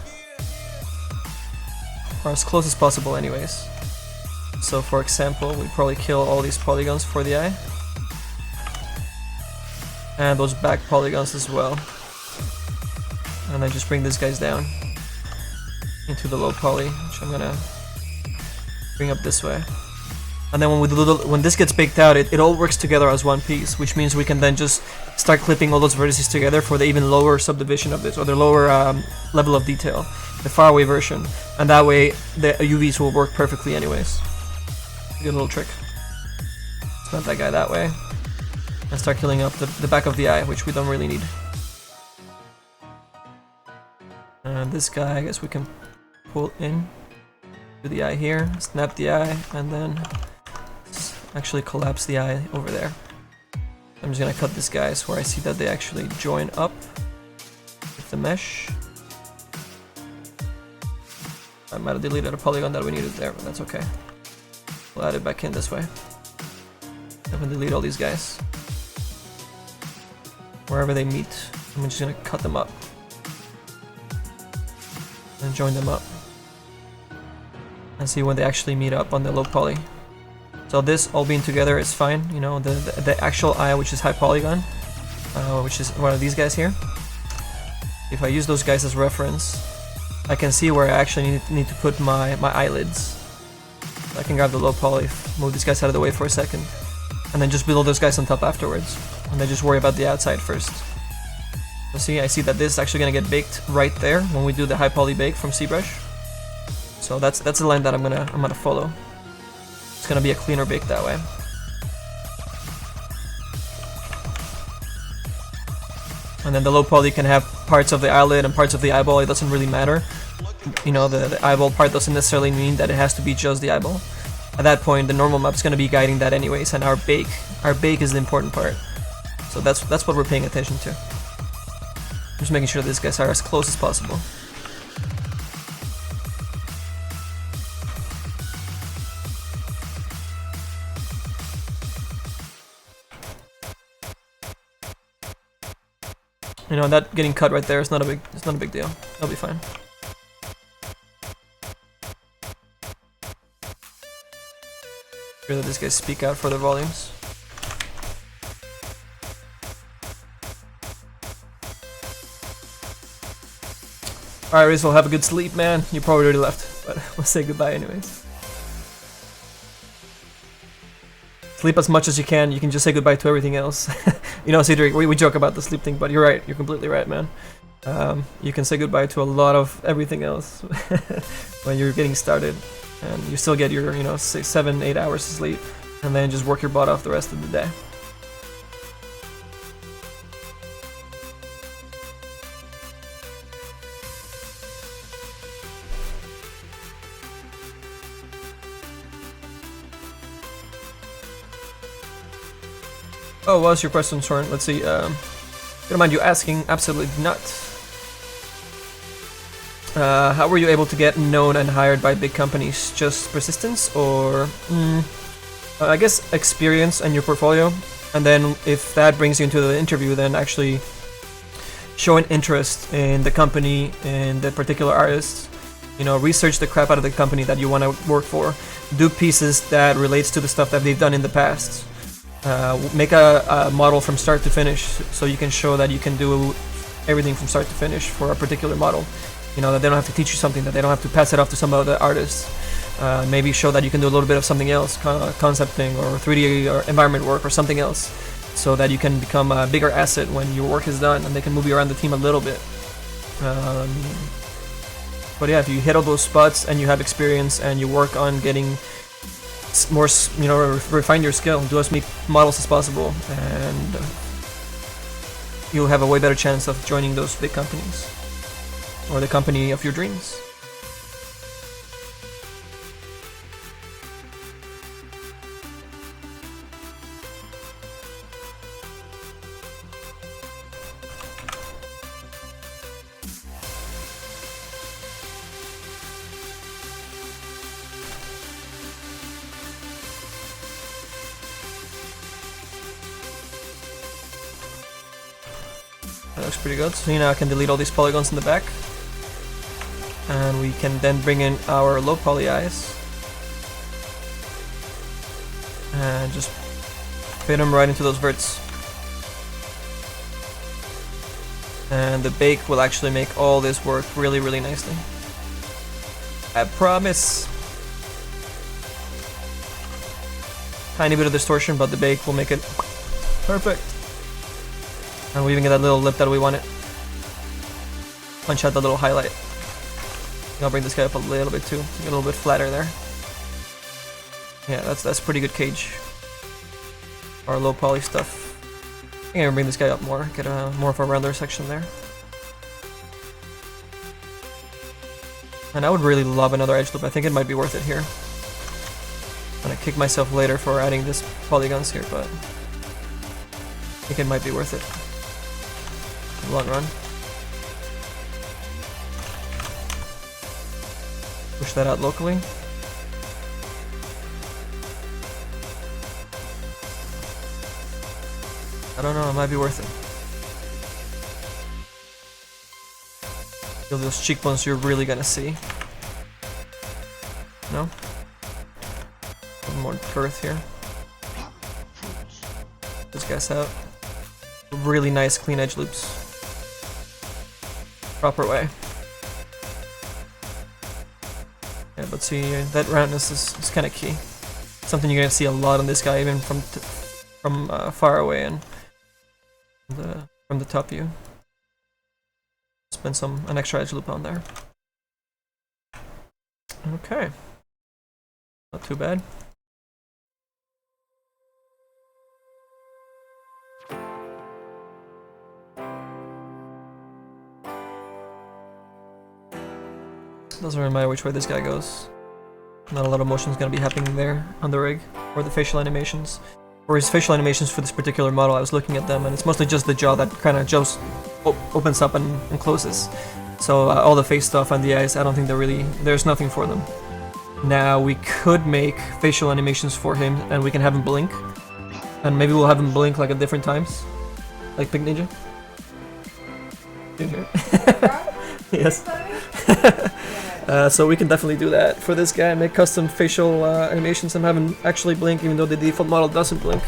Or as close as possible anyways. So for example, we probably kill all these polygons for the eye. And those back polygons as well. And then just bring these guys down into the low poly, which I'm gonna bring up this way. And then when this gets baked out, it all works together as one piece, which means we can then just start clipping all those vertices together for the even lower subdivision of this, or the lower level of detail, the faraway version. And that way, the UVs will work perfectly anyways. Good little trick. Snap that guy that way. And start killing up the back of the eye, which we don't really need. And this guy, I guess we can pull in to the eye here, snap the eye, and then actually collapse the eye over there. I'm just gonna cut these guys where I see that they actually join up with the mesh. I might have deleted a polygon that we needed there, but that's okay. We'll add it back in this way. I can delete all these guys. Wherever they meet, I'm just gonna cut them up and join them up and see when they actually meet up on the low poly. So this all being together is fine, you know, the actual eye, which is high polygon, which is one of these guys here. If I use those guys as reference, I can see where I actually need to put my eyelids. I can grab the low poly, move these guys out of the way for a second, and then just build those guys on top afterwards. And then just worry about the outside first. So see, I see that this is actually gonna get baked right there when we do the high poly bake from ZBrush. So that's the line that I'm gonna follow. It's gonna be a cleaner bake that way. And then the low poly can have parts of the eyelid and parts of the eyeball. It doesn't really matter. You know, the eyeball part doesn't necessarily mean that it has to be just the eyeball. At that point, the normal map is gonna be guiding that anyways, and our bake is the important part. So that's what we're paying attention to. Just making sure these guys are as close as possible. You know, that getting cut right there is not a big deal. That'll be fine. Sure that these guys speak out for their volumes. Alright, Rizal, have a good sleep, man. You probably already left, but we'll say goodbye anyways. Sleep as much as you can. You can just say goodbye to everything else. You know, Cedric, we joke about the sleep thing, but you're right. You're completely right, man. You can say goodbye to a lot of everything else when you're getting started, and you still get your, you know, 6, 7, 8 hours of sleep, and then just work your butt off the rest of the day. Oh, what was your question, Soren? Let's see. Don't mind you asking. Absolutely not. How were you able to get known and hired by big companies? Just persistence, or I guess experience and your portfolio, and then if that brings you into the interview, then actually show an interest in the company and the particular artist. You know, research the crap out of the company that you want to work for. Do pieces that relates to the stuff that they've done in the past. Make a model from start to finish, so you can show that you can do everything from start to finish for a particular model. You know, that they don't have to teach you something, that they don't have to pass it off to some other artists. Maybe show that you can do a little bit of something else, concepting or 3D or environment work or something else, so that you can become a bigger asset when your work is done and they can move you around the team a little bit. But yeah, if you hit all those spots and you have experience and you work on getting more, refine your skill, do as many models as possible, and you'll have a way better chance of joining those big companies or the company of your dreams. That looks pretty good. So now I can delete all these polygons in the back. And we can then bring in our low poly eyes. And just fit them right into those verts. And the bake will actually make all this work really, really nicely. I promise. Tiny bit of distortion, but the bake will make it perfect. And we even get that little lip that we wanted. Punch out the little highlight. I'll bring this guy up a little bit too, get a little bit flatter there. Yeah, that's pretty good cage. Our low poly stuff. I think I can bring this guy up more, get more of a rounder section there. And I would really love another edge loop. I think it might be worth it here. I'm gonna kick myself later for adding this polygons here, but I think it might be worth it. Long run. Push that out locally. I don't know, it might be worth it. Feel those cheekbones you're really gonna see. No? A little more girth here. This guy's out. Really nice clean edge loops. Proper way. Yeah, but see, that roundness is kind of key. Something you're gonna see a lot on this guy, even from far away and from the top view. Spend an extra edge loop on there. Okay, not too bad. Doesn't really matter which way this guy goes. Not a lot of motion is going to be happening there on the rig, or the facial animations. For his facial animations for this particular model, I was looking at them, and it's mostly just the jaw that kind of opens up and closes. So all the face stuff and the eyes, I don't think there's nothing for them. Now we could make facial animations for him, and we can have him blink. And maybe we'll have him blink like at different times. Like Pink Ninja. You hear it? Yes. So we can definitely do that for this guy, make custom facial animations and have him actually blink even though the default model doesn't blink.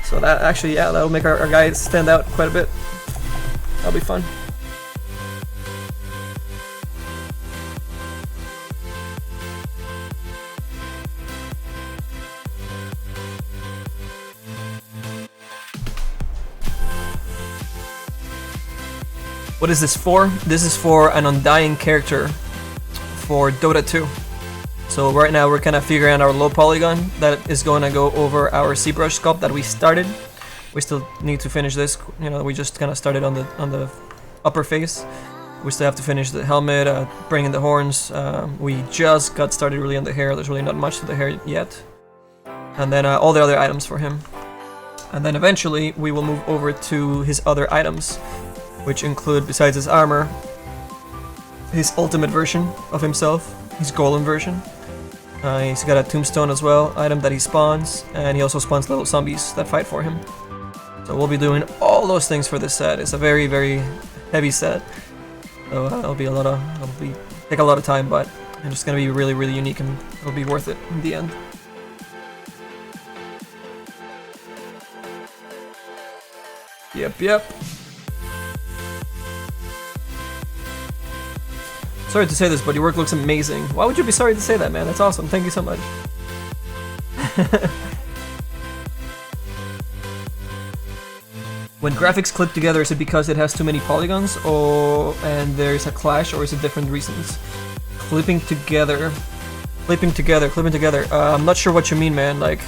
So that actually, yeah, that'll make our guy stand out quite a bit. That'll be fun. What is this for? This is for an Undying character for Dota 2. So right now we're kind of figuring out our low polygon that is going to go over our ZBrush sculpt that we started. We still need to finish this. You know, we just kind of started on the upper face. We still have to finish the helmet, bring in the horns. We just got started really on the hair. There's really not much to the hair yet. And then all the other items for him. And then eventually we will move over to his other items, which include, besides his armor, his ultimate version of himself, his golem version. He's got a tombstone as well, item that he spawns, and he also spawns little zombies that fight for him. So we'll be doing all those things for this set. It's a very, very heavy set. So it'll take a lot of time, but it's just gonna be really, really unique, and it'll be worth it in the end. Yep. Sorry to say this, but your work looks amazing. Why would you be sorry to say that, man? That's awesome. Thank you so much. When graphics clip together, is it because it has too many polygons, or and there's a clash, or is it different reasons? Clipping together. I'm not sure what you mean, man. Like,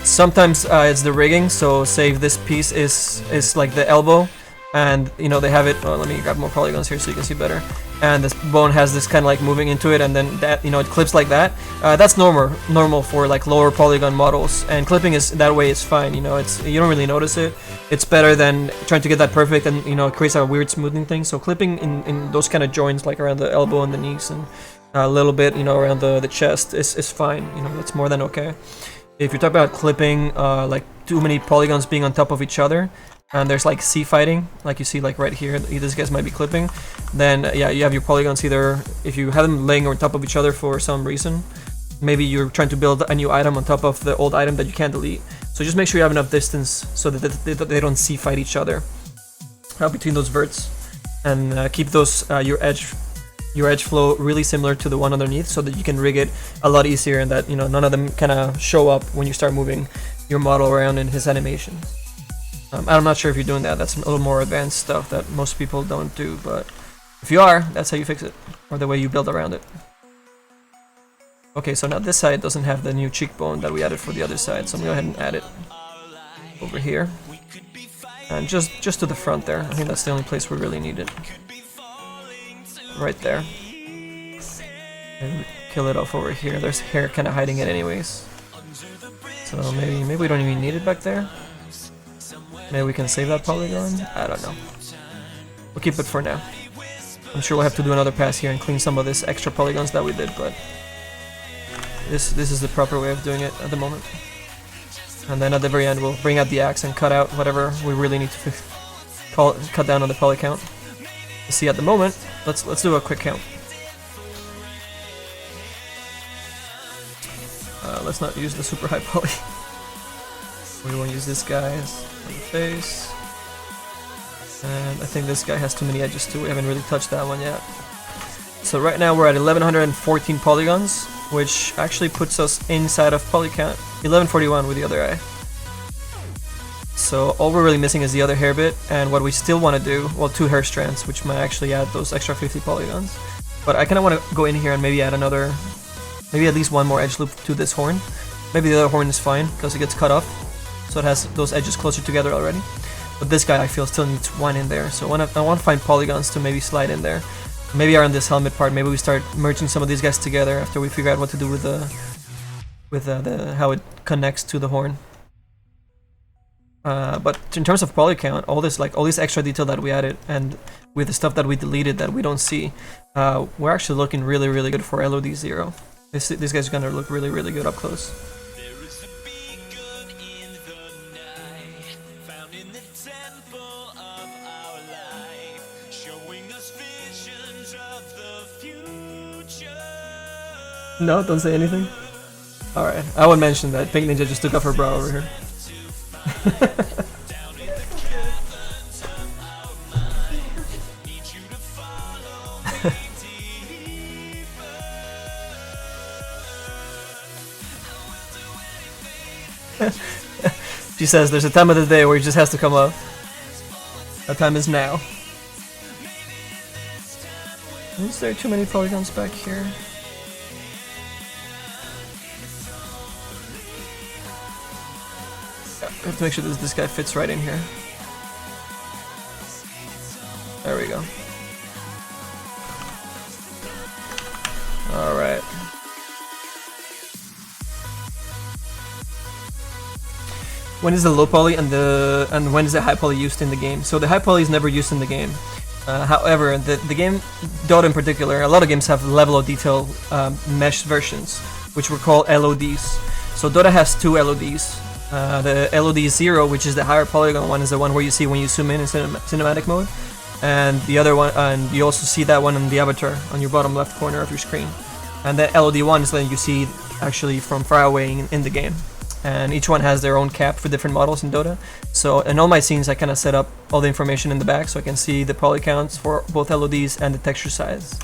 sometimes it's the rigging. So, say if this piece is like the elbow, and you know they have it. Oh, let me grab more polygons here so you can see better. And this bone has this kind of like moving into it, and then that, you know, it clips like that. That's normal for like lower polygon models, and clipping is that way is fine. You know, you don't really notice it. It's better than trying to get that perfect, and you know, it creates a weird smoothing thing. So clipping in those kind of joints, like around the elbow and the knees, and a little bit, you know, around the chest, is fine. You know, that's more than okay. If you're talking about clipping, like too many polygons being on top of each other, and there's like C fighting, like you see like right here, these guys might be clipping, then yeah, you have your polygons either, if you have them laying on top of each other for some reason, maybe you're trying to build a new item on top of the old item that you can't delete. So just make sure you have enough distance so that they don't C fight each other between those verts, and keep those your edge flow really similar to the one underneath, so that you can rig it a lot easier, and that, you know, none of them kind of show up when you start moving your model around in his animation. I'm not sure if you're doing that. That's a little more advanced stuff that most people don't do, but if you are, that's how you fix it, or the way you build around it. Okay, so now this side doesn't have the new cheekbone that we added for the other side, so I'm going to go ahead and add it over here, and just to the front there. I think that's the only place we really need it. Right there. And kill it off over here. There's hair kind of hiding it anyways, so maybe we don't even need it back there. Maybe we can save that polygon? I don't know. We'll keep it for now. I'm sure we'll have to do another pass here and clean some of this extra polygons that we did, but this is the proper way of doing it at the moment. And then at the very end we'll bring out the axe and cut out whatever we really need to cut down on the poly count. You see, at the moment, let's do a quick count. Let's not use the super high poly. We won't use this guy's on the face. And I think this guy has too many edges too. We haven't really touched that one yet. So right now we're at 1114 polygons, which actually puts us inside of poly count. 1141 with the other eye. So all we're really missing is the other hair bit, and what we still want to do, well, 2 hair strands, which might actually add those extra 50 polygons. But I kind of want to go in here and maybe add another, maybe at least one more edge loop to this horn. Maybe the other horn is fine because it gets cut off, so it has those edges closer together already. But this guy, I feel, still needs one in there, so I want to find polygons to maybe slide in there. Maybe around this helmet part, maybe we start merging some of these guys together after we figure out what to do with the how it connects to the horn. But in terms of poly count, all this extra detail that we added, and with the stuff that we deleted that we don't see, we're actually looking really good for LOD 0. This guy's gonna look really good up close. No, don't say anything. Alright, I would mention that Pink Ninja just took off her bra over here. She says there's a time of the day where he just has to come off. That time is now. Is there too many polygons back here? I have to make sure this guy fits right in here. There we go. Alright. When is the low poly and when is the high poly used in the game? So the high poly is never used in the game. However, the game, Dota in particular, a lot of games have level of detail mesh versions, which we call LODs. So Dota has 2 LODs. The LOD 0, which is the higher polygon one, is the one where you see when you zoom in cinematic mode, and the other one, and you also see that one in the avatar on your bottom left corner of your screen. And the LOD 1 is then you see actually from far away in the game. And each one has their own cap for different models in Dota. So in all my scenes, I kind of set up all the information in the back so I can see the poly counts for both LODs and the texture size.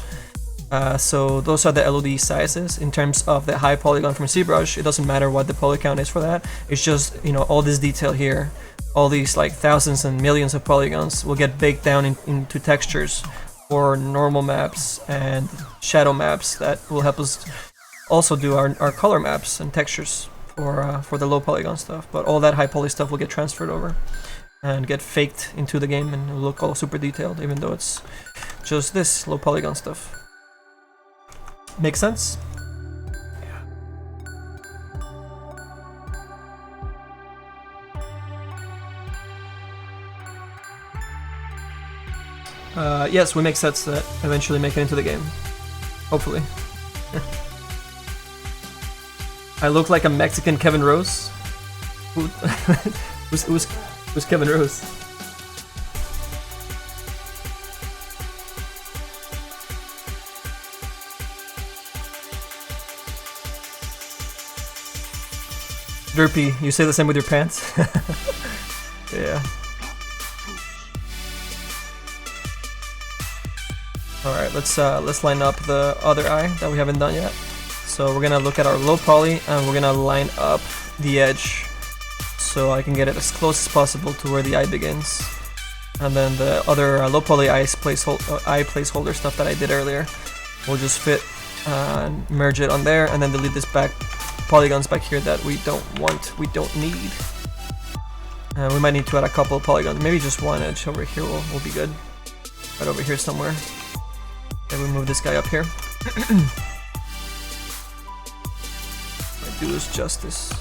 So those are the LOD sizes. In terms of the high polygon from ZBrush, it doesn't matter what the poly count is for that. It's just, you know, all this detail here, all these like thousands and millions of polygons will get baked down into textures for normal maps and shadow maps that will help us also do our color maps and textures for the low polygon stuff. But all that high poly stuff will get transferred over and get faked into the game and look all super detailed, even though it's just this low polygon stuff. Make sense? Yes, we make sets that eventually make it into the game. Hopefully. I look like a Mexican Kevin Rose? Who's Kevin Rose? Derpy, you say the same with your pants? Yeah. Alright, let's line up the other eye that we haven't done yet. So we're gonna look at our low poly and we're gonna line up the edge so I can get it as close as possible to where the eye begins. And then the other low poly eye placeholder stuff that I did earlier, we'll just fit and merge it on there, and then delete this back polygons back here that we don't need. We might need to add a couple of polygons, maybe just one edge over here will be good. Right over here somewhere. Then we move this guy up here. I do this justice.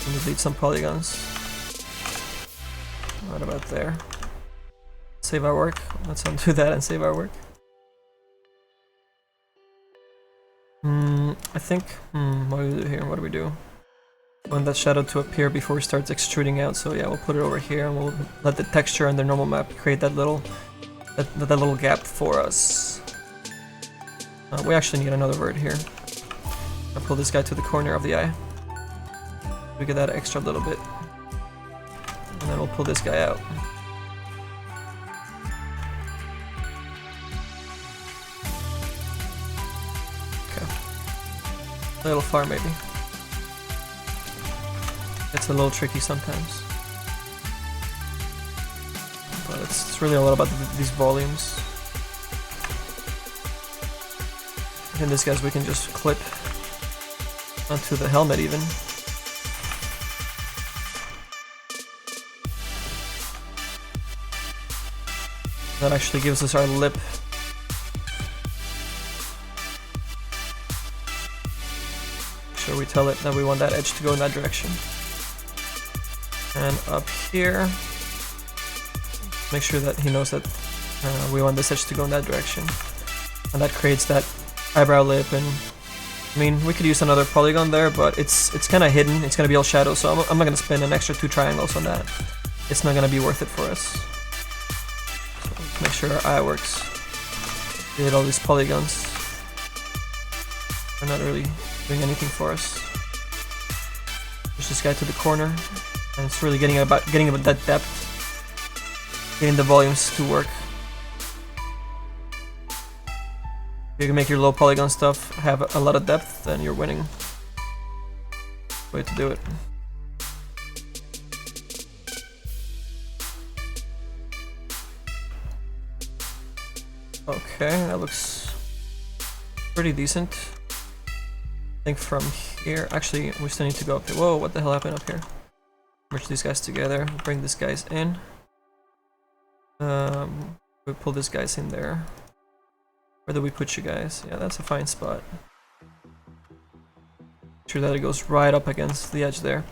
And delete some polygons. What about there? Save our work. Let's undo that and save our work. I think, what do we do here? What do we do? We want that shadow to appear before it starts extruding out, so yeah, we'll put it over here and we'll let the texture and the normal map create that little gap for us. We actually need another word here. I'll pull this guy to the corner of the eye. We get that extra little bit. And then we'll pull this guy out. A little far maybe. It's a little tricky sometimes. But it's really all about these volumes. In this guys we can just clip onto the helmet even. That actually gives us our lip. We tell it that we want that edge to go in that direction. And up here, make sure that he knows that we want this edge to go in that direction. And that creates that eyebrow lip. And I mean, we could use another polygon there, but it's kind of hidden. It's gonna be all shadow, so I'm not gonna spend an extra 2 triangles on that. It's not gonna be worth it for us. So let's make sure our eye works. Did all these polygons. They're not really doing anything for us. Push this guy to the corner, and it's really getting about that depth, getting the volumes to work. If you can make your low polygon stuff have a lot of depth, then you're winning. Way to do it. Okay, that looks pretty decent. I think from here, actually, we still need to go up here. Whoa, what the hell happened up here? Merge these guys together, bring these guys in. We pull these guys in there. Where do we put you guys? Yeah, that's a fine spot. Make sure that it goes right up against the edge there.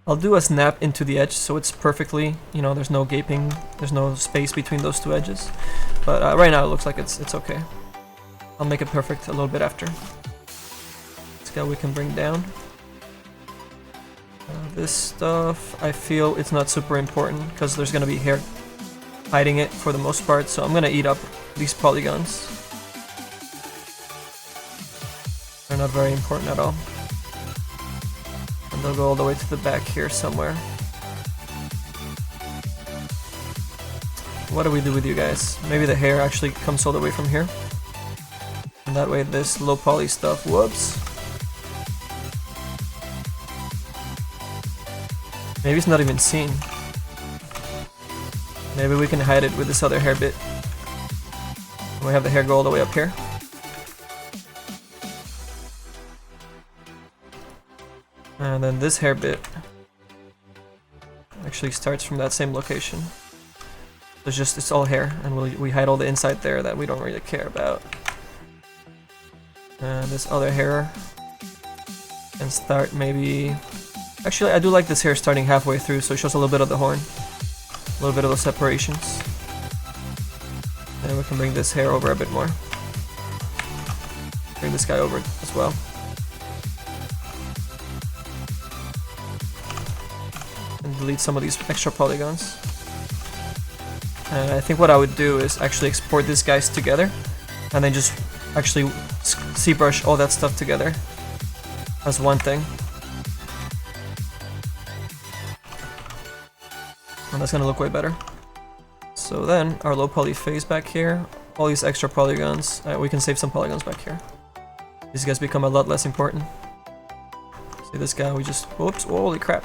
I'll do a snap into the edge so it's perfectly, you know, there's no gaping, there's no space between those 2 edges. But right now it looks like it's okay. I'll make it perfect a little bit after. We can bring down. This stuff, I feel it's not super important because there's gonna be hair hiding it for the most part, so I'm gonna eat up these polygons. They're not very important at all. And they'll go all the way to the back here somewhere. what do we do with you guys? Maybe the hair actually comes all the way from here. And that way this low poly stuff, whoops. Maybe it's not even seen. Maybe we can hide it with this other hair bit. We have the hair go all the way up here. And then this hair bit actually starts from that same location. It's all hair, and we hide all the inside there that we don't really care about. And this other hair can start maybe... Actually, I do like this hair starting halfway through, so it shows a little bit of the horn. A little bit of the separations. And we can bring this hair over a bit more. Bring this guy over as well. And delete some of these extra polygons. And I think what I would do is actually export these guys together, and then just actually ZBrush all that stuff together as one thing. And that's gonna look way better. So then our low poly phase back here, all these extra polygons, we can save some polygons back here. These guys become a lot less important. See this guy, we just, whoops, holy crap.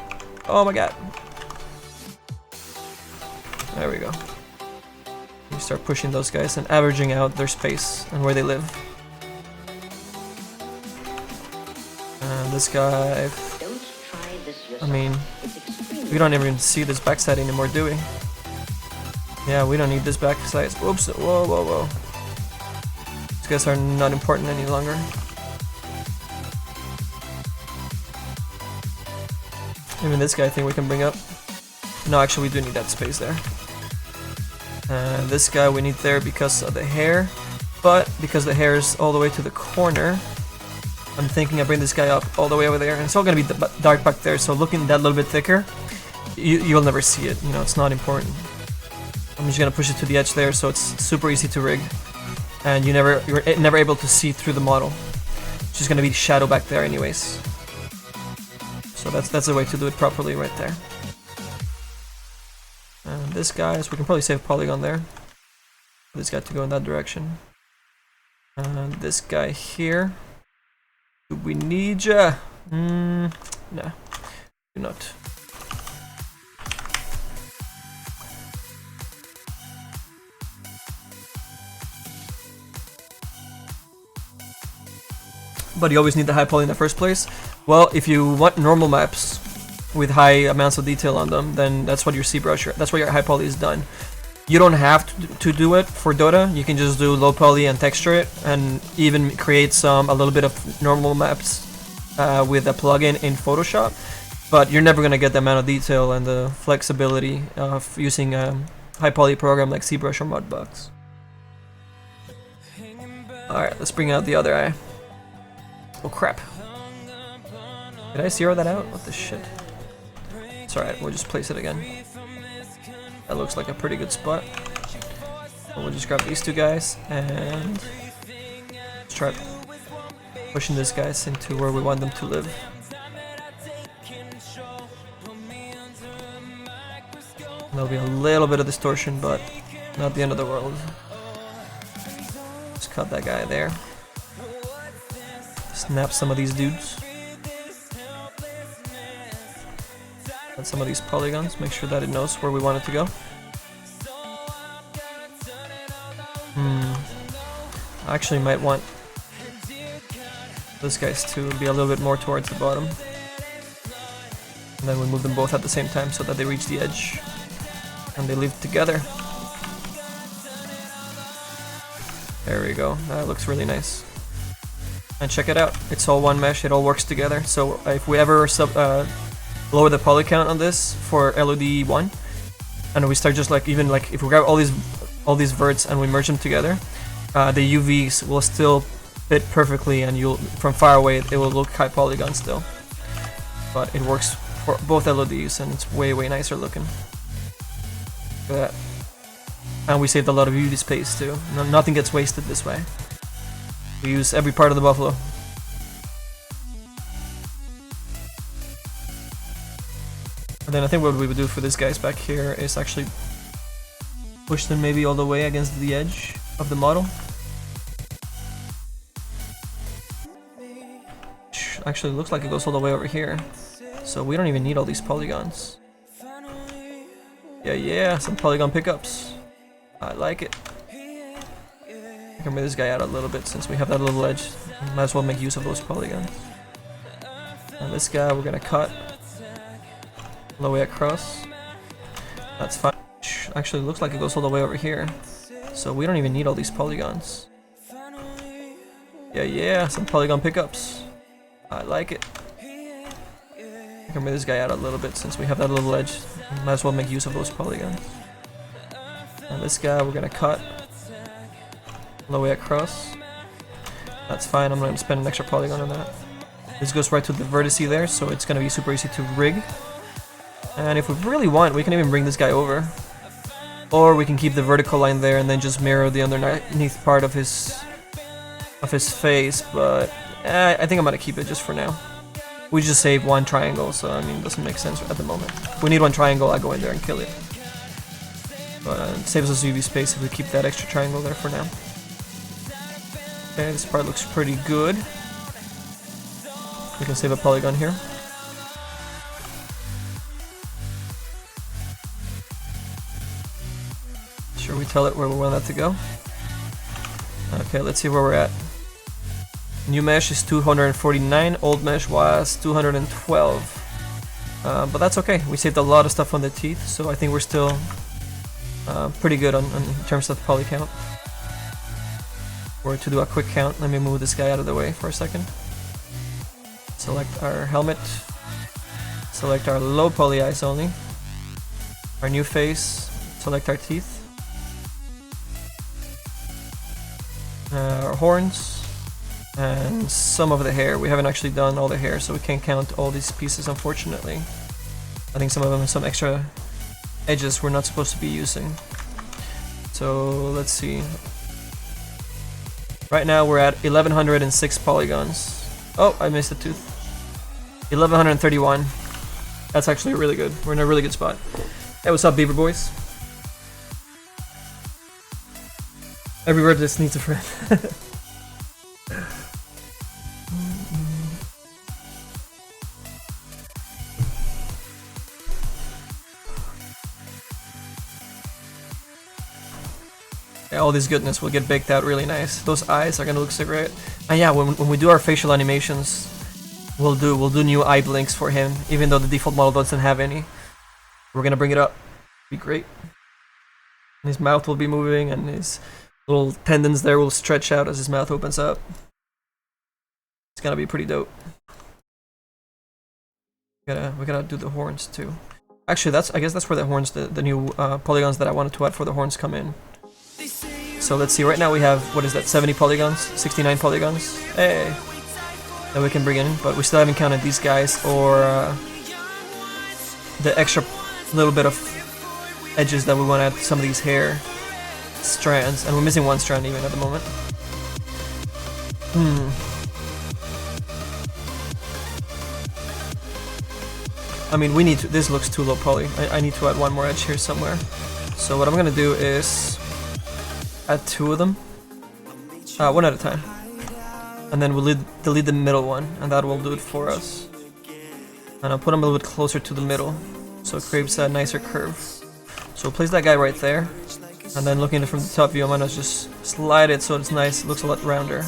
Oh my god. There we go. We start pushing those guys and averaging out their space and where they live. And this guy, I mean, we don't even see this backside anymore, do we? Yeah, we don't need this backside. Oops, whoa, whoa, whoa. These guys are not important any longer. Even this guy I think we can bring up. No, actually we do need that space there. And this guy we need there because of the hair. But because the hair is all the way to the corner, I'm thinking I bring this guy up all the way over there. And it's all going to be dark back there, so looking that little bit thicker, you'll never see it. You know, it's not important. I'm just going to push it to the edge there so it's super easy to rig. And you're never able to see through the model. It's just going to be shadow back there anyways. So that's the way to do it properly right there. And this guy, so we can probably save polygon there. This guy to go in that direction. And this guy here. Do we need ya? No, do not. But you always need the high poly in the first place. Well, if you want normal maps with high amounts of detail on them, then that's what your ZBrush, that's where your high poly is done. You don't have to do it for Dota. You can just do low poly and texture it, and even create a little bit of normal maps with a plugin in Photoshop. But you're never gonna get the amount of detail and the flexibility of using a high poly program like ZBrush or Mudbox. All right, let's bring out the other eye. Oh crap. Did I zero that out? What the shit? It's alright, we'll just place it again. That looks like a pretty good spot. We'll just grab these two guys and start pushing these guys into where we want them to live. There'll be a little bit of distortion, but not the end of the world. Just cut that guy there. Snap some of these dudes. And some of these polygons, make sure that it knows where we want it to go. I actually might want those guys to be a little bit more towards the bottom. And then we move them both at the same time so that they reach the edge and they live together. There we go, that looks really nice. And check it out, it's all one mesh, it all works together. So if we ever lower the poly count on this for LOD 1, and we start just like, even like if we grab all these verts and we merge them together, the UVs will still fit perfectly, and from far away it will look high polygon still. But it works for both LODs and it's way nicer looking. Look at that. And we saved a lot of UV space too. Nothing gets wasted this way. We use every part of the buffalo. And then I think what we would do for these guys back here is actually Push them maybe all the way against the edge of the model. Actually, looks like it goes all the way over here. So we don't even need all these polygons. Yeah, some polygon pickups. I like it. I can bring this guy out a little bit since we have that little edge. Might as well make use of those polygons. And this guy we're gonna cut all the way across. That's fine. Actually, looks like it goes all the way over here. So we don't even need all these polygons. Yeah, some polygon pickups. I like it. I can bring this guy out a little bit since we have that little edge. Might as well make use of those polygons. And this guy we're gonna cut all the way across. That's fine, I'm not gonna spend an extra polygon on that. This goes right to the vertice there, so it's gonna be super easy to rig. And if we really want, we can even bring this guy over. Or we can keep the vertical line there and then just mirror the underneath part of his face, but I think I'm gonna keep it just for now. We just saved one triangle, so I mean, it doesn't make sense at the moment. If we need one triangle, I go in there and kill it. But it saves us UV space if we keep that extra triangle there for now. Okay, this part looks pretty good. We can save a polygon here. Sure, we tell it where we want that to go. Okay, let's see where we're at. New mesh is 249, old mesh was 212. But that's okay, we saved a lot of stuff on the teeth, so I think we're still pretty good in terms of poly count. Or to do a quick count, let me move this guy out of the way for a second. Select our helmet. Select our low poly eyes only. Our new face. Select our teeth. Our horns. And some of the hair. We haven't actually done all the hair, so we can't count all these pieces, unfortunately. I think some of them have some extra edges we're not supposed to be using. So let's see. Right now we're at 1106 polygons. Oh, I missed a tooth. 1131. That's actually really good. We're in a really good spot. Hey, what's up, Beaver Boys? Every word just needs a friend. Yeah, all this goodness will get baked out really nice. Those eyes are gonna look so great. And yeah, when we do our facial animations, we'll do new eye blinks for him, even though the default model doesn't have any. We're gonna bring it up. Be great. And his mouth will be moving, and his little tendons there will stretch out as his mouth opens up. It's gonna be pretty dope. We gotta do the horns too. Actually, I guess that's where the horns, the new polygons that I wanted to add for the horns come in. So let's see, right now we have, what is that, 70 polygons? 69 polygons? Hey! That we can bring in, but we still haven't counted these guys or the extra little bit of edges that we want to add to some of these hair strands, and we're missing one strand even at the moment. I mean, we need to, this looks too low poly. I need to add one more edge here somewhere. So what I'm gonna do is add two of them, one at a time, and then we'll delete the middle one, and that will do it for us. And I'll put them a little bit closer to the middle, so it creates a nicer curve. So we'll place that guy right there, and then looking at it from the top view, I'm gonna just slide it so it's nice, it looks a lot rounder.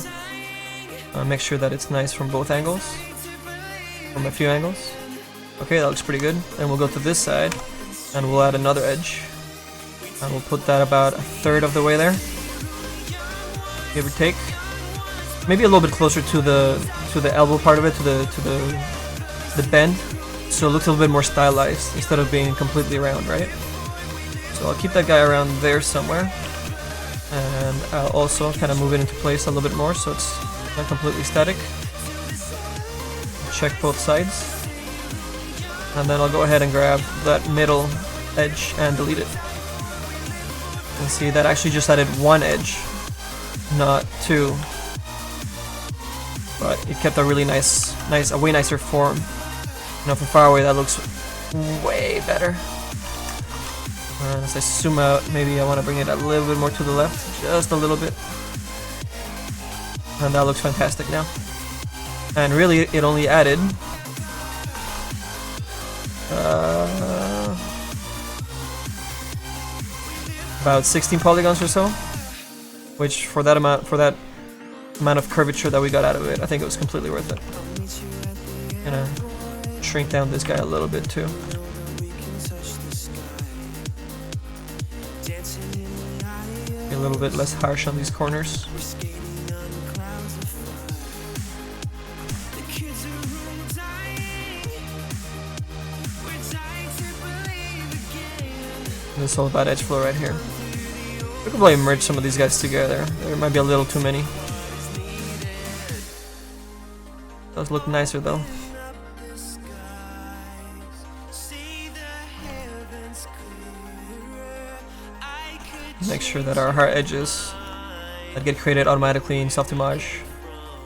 Make sure that it's nice from both angles, from a few angles. Okay, that looks pretty good. Then we'll go to this side, and we'll add another edge. And we'll put that about a third of the way there, give or take. Maybe a little bit closer to the elbow part of it, to the bend, so it looks a little bit more stylized instead of being completely round, right? So I'll keep that guy around there somewhere, and I'll also kind of move it into place a little bit more so it's not completely static. Check both sides, and then I'll go ahead and grab that middle edge and delete it. And see, that actually just added one edge, not two. But it kept a really nice, a way nicer form. You know, from far away that looks way better. As I zoom out, maybe I want to bring it a little bit more to the left, just a little bit. And that looks fantastic now. And really, it only added about 16 polygons or so, which for that amount of curvature that we got out of it, I think it was completely worth it. Gonna shrink down this guy a little bit too. Be a little bit less harsh on these corners. This is all about edge flow right here. We could probably merge some of these guys together. There might be a little too many. Does look nicer though. Make sure that our hard edges that get created automatically in Softimage,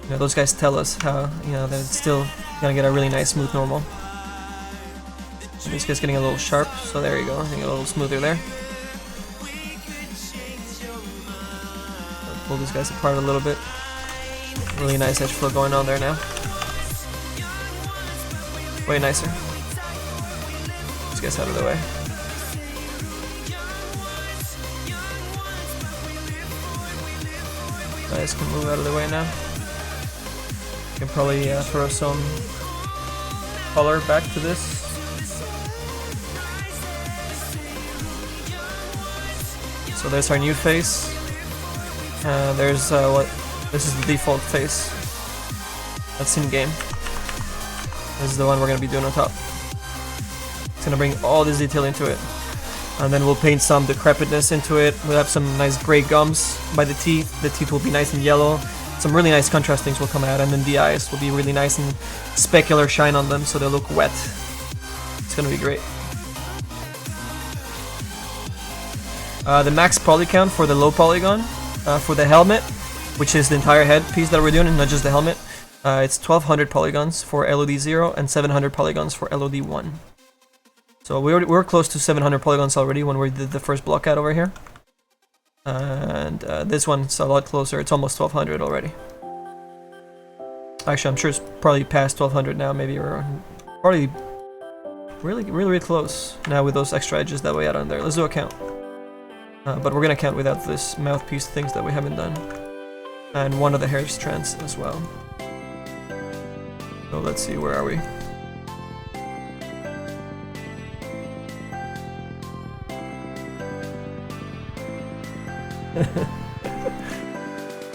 you know, those guys tell us how, you know, that it's still gonna get a really nice smooth normal. And this guy's getting a little sharp, so there you go, getting a little smoother there. Pull these guys apart a little bit. Really nice edge flow going on there now. Way nicer. This guy's out of the way. Guys can move out of the way now. Can probably throw some color back to this. So there's our new face. There's this is the default face that's in game. This is the one we're gonna be doing on top. It's gonna bring all this detail into it, and then we'll paint some decrepitness into it. We'll have some nice gray gums by the teeth. The teeth will be nice and yellow. Some really nice contrast things will come out, and then the eyes will be really nice and specular shine on them, so they'll look wet. It's gonna be great. The max poly count for the low polygon, for the helmet, which is the entire head piece that we're doing, and not just the helmet, it's 1200 polygons for LOD 0 and 700 polygons for LOD 1. So we were close to 700 polygons already when we did the first block out over here. And this one's a lot closer, it's almost 1200 already. Actually, I'm sure it's probably past 1200 now, maybe we're probably really close now with those extra edges that we add on there. Let's do a count. But we're gonna count without this mouthpiece things that we haven't done. And one of the hair strands as well. So let's see, where are we?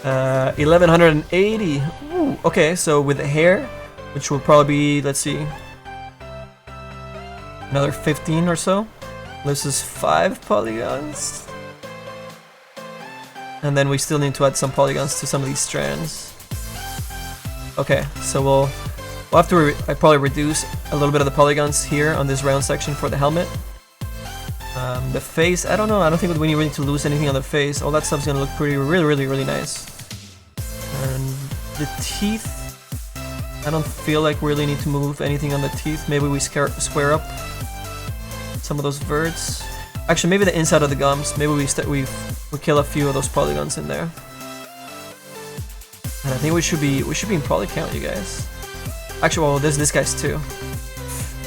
uh, 1180. Ooh, okay, so with the hair, which will probably be, let's see, another 15 or so. This is 5 polygons. And then we still need to add some polygons to some of these strands. Okay, so we'll have to probably reduce a little bit of the polygons here on this round section for the helmet. The face, I don't know, I don't think we need to lose anything on the face. All that stuff's gonna look really nice. And the teeth, I don't feel like we really need to move anything on the teeth. Maybe we square up some of those verts. Actually, maybe the inside of the gums. Maybe we kill a few of those polygons in there. And I think we should be in poly count, you guys. Actually, well, there's this guy's too.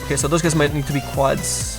Okay, so those guys might need to be quads.